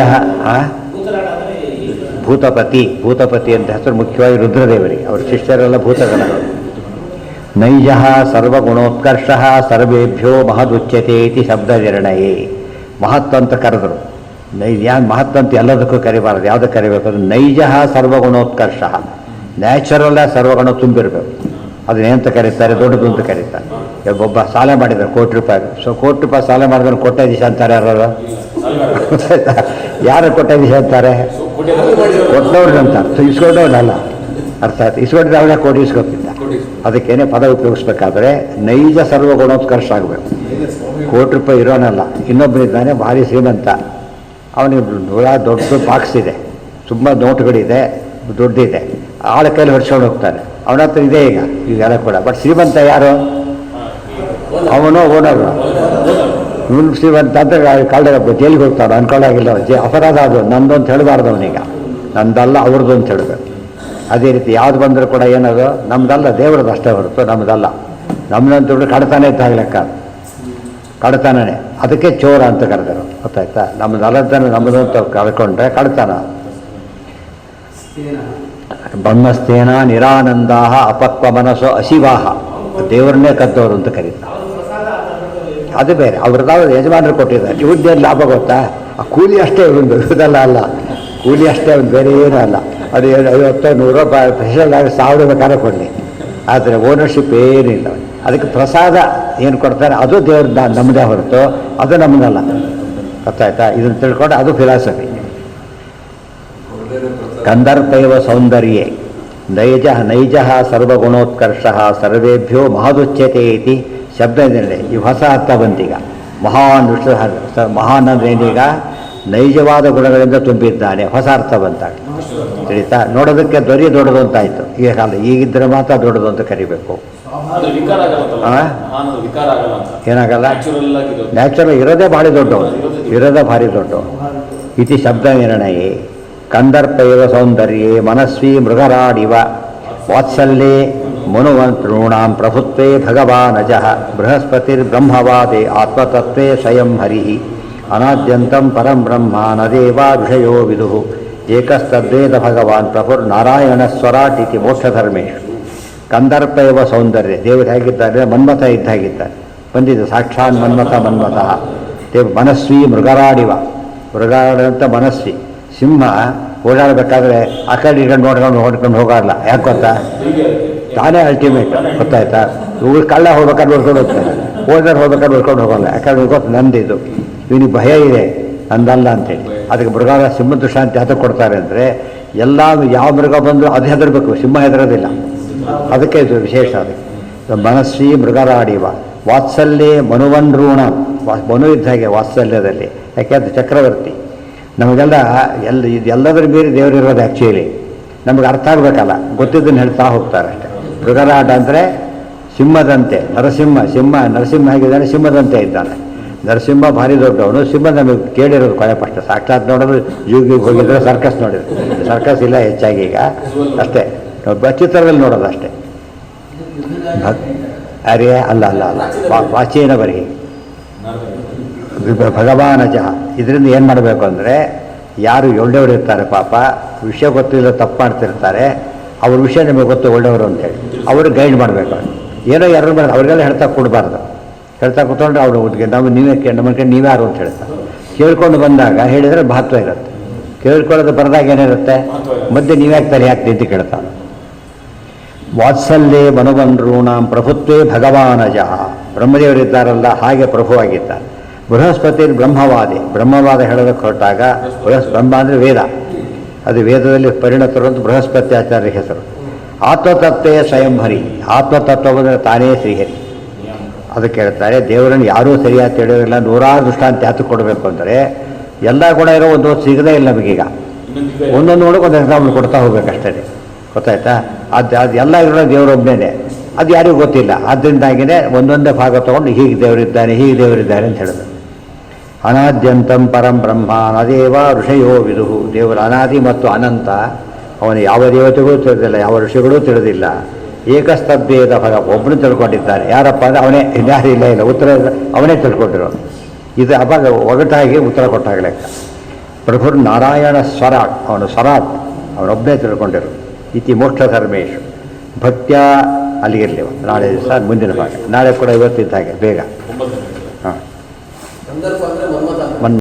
ಭೂತಪತಿ ಅಂತ ಹೆಸರು ಮುಖ್ಯವಾಗಿ ರುದ್ರದೇವರಿಗೆ. ಅವರ ಶಿಷ್ಯರೆಲ್ಲ ಭೂತಗಣಗಳು. ನೈಜ ಸರ್ವಗುಣೋತ್ಕರ್ಷ ಸರ್ವೇಭ್ಯೋ ಮಹದುಚ್ಯತೆ ಇತಿ ಶಬ್ದ ನಿರ್ಣಯೇ. ಮಹತ್ವ ಅಂತ ಕರೆದರು. ಯಾರು ಮಹತ್ವ ಅಂತ ಎಲ್ಲದಕ್ಕೂ ಕರಿಬಾರದು. ಯಾವುದಕ್ಕೆ ಕರಿಬೇಕು? ಅದು ನೈಜ ಸರ್ವಗುಣೋತ್ಕರ್ಷ. ನ್ಯಾಚುರಲ್ ಸರ್ವಗುಣ ತುಂಬಿರಬೇಕು. ಅದನ್ನೇಂತ ಕರೀತಾರೆ? ದೊಡ್ಡದು ಅಂತ ಕರೀತಾರೆ. ಒಬ್ಬ ಸಾಲ ಮಾಡಿದ್ದಾರೆ ₹1,00,000. ₹1,00,000 ಸಾಲ ಮಾಡಿದ್ರೆ ಕೋಟ್ಯಾಧೀಶ ಅಂತಾರೆ. ಯಾರು ಕೋಟ್ಯಾಧೀಶ ಅಂತಾರೆ? ಕೊಟ್ಟವ್ರು ಅಂತಾರೆ, ಇಸ್ಕೊಂಡವ್ರಲ್ಲ. ಅರ್ಥ ಆಯ್ತು? ಇಸ್ಕೊಂಡಿದ್ರೆ ಅವನೇ ಕೋಟಿ ಇಸ್ಕೊತಿದ್ದ. ಅದಕ್ಕೇನೆ ಪದ ಉಪಯೋಗಿಸ್ಬೇಕಾದ್ರೆ ನೈಜ ಸರ್ವಗುಣೋತ್ಕರ್ಷ ಆಗಬೇಕು. ಕೋಟಿ ರೂಪಾಯಿ ಇರೋನಲ್ಲ, ಇನ್ನೊಬ್ಬನಿದ್ದಾನೆ ಭಾರಿ ಶ್ರೀಮಂತ. ಅವನಿಗೆ ದೊಡ್ಡ ಬಾಕ್ಸ್ ಇದೆ, ತುಂಬ ನೋಟುಗಳಿದೆ, ದುಡ್ಡಿದೆ, ಆಳ ಕೈಲಿ ಹೊಡ್ಸ್ಕೊಂಡು ಹೋಗ್ತಾನೆ. ಅವನ ಹತ್ರ ಇದೆ ಈಗೆಲ್ಲ ಕೂಡ. ಬಟ್ ಶ್ರೀಮಂತ ಯಾರು? ಅವನು ಓನರು. ಇವನು ಶ್ರೀಮಂತ ಅಂತ ಕಾಲ್ದಾಗ ಜೈಲಿಗೆ ಹೋಗ್ತಾನೆ ಅನ್ಕೊಳ್ಳಾಗಿಲ್ಲ. ಅಪರಾಧ ಅದು, ನಂದು ಅಂತ ಹೇಳಬಾರ್ದು ಅವನೀಗ. ನಂದಲ್ಲ ಅವ್ರದ್ದು ಅಂತ ಹೇಳಬೇಕು. ಅದೇ ರೀತಿ ಯಾವ್ದು ಬಂದರೂ ಕೂಡ ಏನದು ನಮ್ದಲ್ಲ, ದೇವರದ್ದು ಅಷ್ಟೇ ಹೊರತು ನಮ್ಮದಲ್ಲ. ನಮ್ಮದಂತ ಕಡತಾನೆ ಇದ್ದಾಗಲೆಕ್ಕ, ಕಡತಾನೇ. ಅದಕ್ಕೆ ಚೋರ ಅಂತ ಕರೆದರು, ಗೊತ್ತಾಯ್ತಾ? ನಮ್ಮದಲ್ಲದನ್ನು ನಮ್ಮದು ಅಂತ ಕಳ್ಕೊಂಡ್ರೆ ಕಡತಾನ. ಬ್ರಹ್ಮಸ್ಥೇನ ನಿರಾನಂದಾಹ ಅಪಕ್ವ ಮನಸ್ಸೋ ಅಶಿವಾಹ, ದೇವರನ್ನೇ ಕದ್ದವರು ಅಂತ ಕರೀತಾರೆ. ಅದು ಬೇರೆ, ಅವ್ರದ್ದು ಯಜಮಾನರು ಕೊಟ್ಟಿದ್ದಾರೆ. ಇವ್ರದ್ದೇನು ಲಾಭ ಗೊತ್ತಾ? ಆ ಕೂಲಿ ಅಷ್ಟೇ ಒಂದು, ಇದಲ್ಲ ಅಲ್ಲ, ಕೂಲಿ ಅಷ್ಟೇ, ಒಂದು ಬೇರೆ ಏನೂ ಅಲ್ಲ. ಅದು 50-100 ರೂಪಾಯಿ ಸ್ಪೆಷಲ್ ಆಗಿ 1000 ಬೇಕಾದ್ರೆ ಕೊಡಲಿ, ಆದರೆ ಓನರ್ಶಿಪ್ ಏನಿಲ್ಲ. ಅದಕ್ಕೆ ಪ್ರಸಾದ ಏನು ಕೊಡ್ತಾರೆ ಅದು ದೇವ್ರ ನಮ್ಮದೇ ಹೊರತು ಅದು ನಮ್ಮದಲ್ಲ, ಗೊತ್ತಾಯ್ತಾ? ಇದನ್ನು ತಿಳ್ಕೊಂಡು ಅದು ಫಿಲಾಸಫಿ. ಕಂದರ್ಪೈವ ಸೌಂದರ್ಯೇ ನೈಜ ಸರ್ವಗುಣೋತ್ಕರ್ಷ ಸರ್ವೇಭ್ಯೋ ಮಹದುಚ್ಯತೆ ಇತಿ ಶಬ್ದದಲ್ಲಿ ಈ ಹೊಸ ಅರ್ಥ ಬಂತೀಗ. ಮಹಾನ್ ಮಹಾನ್ ಅಂದ್ರೆ ಏನೀಗ? ನೈಜವಾದ ಗುಣಗಳಿಂದ ತುಂಬಿದ್ದಾನೆ, ಹೊಸ ಅರ್ಥ ಬಂತಾಗ ತಿಳಿತಾ? ನೋಡೋದಕ್ಕೆ ದೊಡ್ಡದು ಅಂತಾಯಿತು ಈಗ ಕಾಲ. ಈಗಿದ್ರೆ ಮಾತ್ರ ದೊಡ್ಡದು ಅಂತ ಕರಿಬೇಕು. ಏನಾಗಲ್ಲ, ನ್ಯಾಚುರಲ್ ಇರೋದೇ ಭಾರಿ ದೊಡ್ಡವು, ಇರೋದೇ ಭಾರಿ ದೊಡ್ಡವು. ಇತಿ ಶಬ್ದ ನಿರ್ಣಯ. ಕಂದರ್ಪೈವ ಸೌಂದರ್ಯೇ ಮನಸ್ವಿ ಮೃಗರಾಡಿವ ವಾತ್ಸಲ್ಯೇ ಮನುವಂತॄಣಾಂ ಪ್ರಭುತ್ವೇ ಭಗವಾನಜಃ ಬೃಹಸ್ಪತಿರ್ಬ್ರಹ್ಮವಾದೇ ಆತ್ಮತತ್ವೇ ಸ್ವಯಂ ಹರಿಃ ಅನಾದ್ಯಂತಂ ಪರಂ ಬ್ರಹ್ಮ ನ ದೇವಾ ವಿಷಯೋ ವಿದುಃ ಏಕಸ್ತದ್ವೇದ ಭಗವಾನ್ ಪ್ರಭುರ್ನಾರಾಯಣಸ್ವರಾಟ್ ಇತಿ ಮೋಕ್ಷಧರ್ಮೇಶು. ಕಂದರ್ಪೈವ ಸೌಂದರ್ಯ, ದೇವರು ಹೇಗಿದ್ದಾರೆ? ಮನ್ಮಥ ಇದ್ದಾಗಿದ್ದಾರೆ, ಬಂದಿದೆ ಸಾಕ್ಷಾತ್ ಮನ್ಮಥ. ದೇವ್ ಮನಸ್ವಿ ಮೃಗರಾಡಿವ, ಮೃಗರಾಡಂತ ಮನಸ್ವಿ. ಸಿಂಹ ಓಡಾಡಬೇಕಾದ್ರೆ ಆ ಕಡೆ ಈ ಕಡೆ ನೋಡ್ಕೊಂಡು ಹೋಗಲ್ಲ. ಯಾಕೆ ಗೊತ್ತಾ? ತಾನೇ ಅಲ್ಟಿಮೇಟ್, ಗೊತ್ತಾಯ್ತಾ? ಇವ್ರು ಕಳ್ಳ ಹೋಗ್ಬೇಕಾದ್ರೆ ನೋಡ್ಕೊಂಡು ಹೋಗ್ತಾರೆ, ಓಡಾಡ್ ಹೋಗ್ಬೇಕಾದ್ರೆ ನೋಡ್ಕೊಂಡು ಹೋಗಲ್ಲ. ಯಾಕಂದ್ರೆ ಗೊತ್ತು ನಂದಿದು, ಇವನಿಗೆ ಭಯ ಇದೆ, ನಂದಲ್ಲ ಅಂತೇಳಿ. ಅದಕ್ಕೆ ಮೃಗಾಲ ಸಿಂಹ ದೃಷ್ಟಾಂತ ಯಾತಕ್ಕೆ ಕೊಡ್ತಾರೆ ಅಂದರೆ, ಎಲ್ಲ ಯಾವ ಮೃಗ ಬಂದರೂ ಅದು ಹೆದರಬೇಕು, ಸಿಂಹ ಹೆದರೋದಿಲ್ಲ. ಅದಕ್ಕೆ ಇದು ವಿಶೇಷ. ಅದಕ್ಕೆ ಮನಸ್ವಿ ಮೃಗರಾಡಿವ ವಾತ್ಸಲ್ಯೇ ಮನುವನ್ರೂಣ, ಮನು ಇದ್ದ ಹಾಗೆ ವಾತ್ಸಲ್ಯದಲ್ಲಿ. ಯಾಕೆ ಅದು ಚಕ್ರವರ್ತಿ. ನಮಗೆಲ್ಲ ಎಲ್ಲದರ ಮೀರಿ ದೇವರಿರೋದು ಆ್ಯಕ್ಚುಲಿ ನಮಗೆ ಅರ್ಥ ಆಗಬೇಕಲ್ಲ, ಗೊತ್ತಿದ್ದನ್ನು ಹೇಳ್ತಾ ಹೋಗ್ತಾರೆ ಅಷ್ಟೇ. ಮೃಗರಾಟ ಅಂದರೆ ಸಿಂಹದಂತೆ, ನರಸಿಂಹ ಹೇಗಿದ್ದಾನೆ? ಸಿಂಹದಂತೆ ಇದ್ದಾನೆ. ನರಸಿಂಹ ಭಾರಿ ದೊಡ್ಡವನು, ಸಿಂಹ ನಮಗೆ ಕೇಳಿರೋದು ಕೊನೆ ಪಕ್ಷ. ಸಾಕ್ಷಾತ್ ನೋಡೋದು ಜೂಗಿಗೆ ಹೋಗಿದ್ರೆ, ಸರ್ಕಸ್ ನೋಡಿದ್ರು. ಸರ್ಕಸ್ ಇಲ್ಲ ಹೆಚ್ಚಾಗಿ ಈಗ, ಅಷ್ಟೇ ಚಿತ್ರದಲ್ಲಿ ನೋಡೋದು ಅಷ್ಟೇ. ಅರೇ ಅಲ್ಲ ವಾಚೇನ ಬರೀ ಭಗವಾನಜ. ಇದರಿಂದ ಏನು ಮಾಡಬೇಕು ಅಂದರೆ, ಯಾರು ಒಳ್ಳೆಯವರು ಇರ್ತಾರೆ ಪಾಪ, ವಿಷಯ ಗೊತ್ತಿಲ್ಲ ತಪ್ಪು ಮಾಡ್ತಿರ್ತಾರೆ, ಅವ್ರ ವಿಷಯ ನಿಮಗೆ ಗೊತ್ತು ಒಳ್ಳೆಯವರು ಅಂತೇಳಿ ಅವರು ಗೈಡ್ ಮಾಡಬೇಕು. ಏನೋ ಯಾರು ಮಾಡೋದು ಅವ್ರಿಗೆಲ್ಲ ಹೇಳ್ತಾ ಕೊಡಬಾರ್ದು. ಹೇಳ್ತಾ ಕೂತ್ಕೊಂಡ್ರೆ ಅವರು ನಮಗೆ ನೀವೇ ಯಾರು ಅಂತ ಹೇಳ್ತಾರೆ. ಕೇಳ್ಕೊಂಡು ಬಂದಾಗ ಹೇಳಿದರೆ ಮಹತ್ವ ಇರುತ್ತೆ. ಕೇಳ್ಕೊಳ್ಳೋದು ಬರೆದಾಗ ಏನಿರುತ್ತೆ? ಮಧ್ಯೆ ನೀವ್ಯಾಕೆ ತಲೆ ಹಾಕಿ ನಿಂತು ಕೇಳ್ತಾನೆ. ವಾತ್ಸಲ್ಯೇ ಮನುವನ್ರೂಣಾಂ ಪ್ರಭುತ್ವೇ ಭಗವಾನಜ, ಬ್ರಹ್ಮದೇವರಿದ್ದಾರಲ್ಲ ಹಾಗೆ ಪ್ರಭುವಾಗಿದ್ದಾರೆ. ಬೃಹಸ್ಪತಿ ಬ್ರಹ್ಮವಾದ ಹೇಳೋದಕ್ಕೆ ಹೊರಟಾಗ, ಬ್ರಹ್ಮ ಅಂದರೆ ವೇದ, ಅದು ವೇದದಲ್ಲಿ ಪರಿಣತರು ಅಂತ ಬೃಹಸ್ಪತಿ ಆಚಾರ್ಯ ಹೆಸರು. ಆತ್ಮತತ್ವೇ ಸ್ವಯಂ ಹರಿ, ಆತ್ಮತತ್ವವನ್ನು ತಾನೇ ಶ್ರೀಹರಿ. ಅದಕ್ಕೆ ಹೇಳ್ತಾರೆ, ದೇವರನ್ನು ಯಾರೂ ಸರಿಯಾಗಿ ತಿಳಿಯೋದಿಲ್ಲ. ನೂರಾರು ದೃಷ್ಟಾಂತ ಯಾತಕ್ಕೆ ಕೊಡಬೇಕು ಅಂದರೆ, ಎಲ್ಲ ಗುಣ ಇರೋ ಒಂದು ಸಿಗದೇ ಇಲ್ಲ ನಮಗೀಗ. ಒಂದೊಂದು ನೋಡೋಕೆ ಒಂದು ಎಕ್ಸಾಂಪಲ್ ಕೊಡ್ತಾ ಹೋಗ್ಬೇಕಷ್ಟೇ, ಗೊತ್ತಾಯ್ತಾ? ಅದು ಎಲ್ಲ ಇರೋ ದೇವರೊಬ್ಬನೇ, ಅದು ಯಾರಿಗೂ ಗೊತ್ತಿಲ್ಲ. ಆದ್ದರಿಂದಾಗಿಯೇ ಒಂದೊಂದೇ ಭಾಗ ತೊಗೊಂಡು ಹೀಗೆ ದೇವರಿದ್ದಾರೆ ಅಂತ ಹೇಳಿದ್ರು. ಅನಾದ್ಯಂತಂ ಪರಂ ಬ್ರಹ್ಮ ನದೇವ ಋಷಯೋ ವಿದುಃ. ದೇವರ ಅನಾದಿ ಮತ್ತು ಅನಂತ, ಅವನು ಯಾವ ದೇವತೆಗೂ ತಿಳಿದಿಲ್ಲ, ಯಾವ ಋಷಿಗಳೂ ತಿಳಿದಿಲ್ಲ. ಏಕಸ್ತದ್ವೇದ ಭಗ, ಒಬ್ಬನು ತಿಳ್ಕೊಂಡಿದ್ದಾನೆ. ಯಾರಪ್ಪ ಅಂದರೆ ಅವನೇ, ಇನ್ಯಾರು ಇಲ್ಲ ಉತ್ತರ ಅವನೇ ತಿಳ್ಕೊಂಡಿರೋನು. ಇದು ಅವಾಗ ಒಗಟಾಗಿ ಉತ್ತರ ಕೊಟ್ಟಾಗಲೇ. ಪ್ರಭುರ್ ನಾರಾಯಣ ಸ್ವರಾಟ್, ಅವನು ಸ್ವರಾಟ್, ಅವನೊಬ್ಬನೇ ತಿಳ್ಕೊಂಡಿರು. ಇತಿ ಮೋಕ್ಷ ಧರ್ಮೇಶು ಭಕ್ತ್ಯ. ಅಲ್ಲಿಗಿರಲಿ, ನಾಳೆ ದಿವಸ ಮುಂದಿನ ಭಾಗ. ನಾಳೆ ಕೂಡ ಇವತ್ತಿದ್ದ ಹಾಗೆ ಬೇಗ. ಹಾಂ,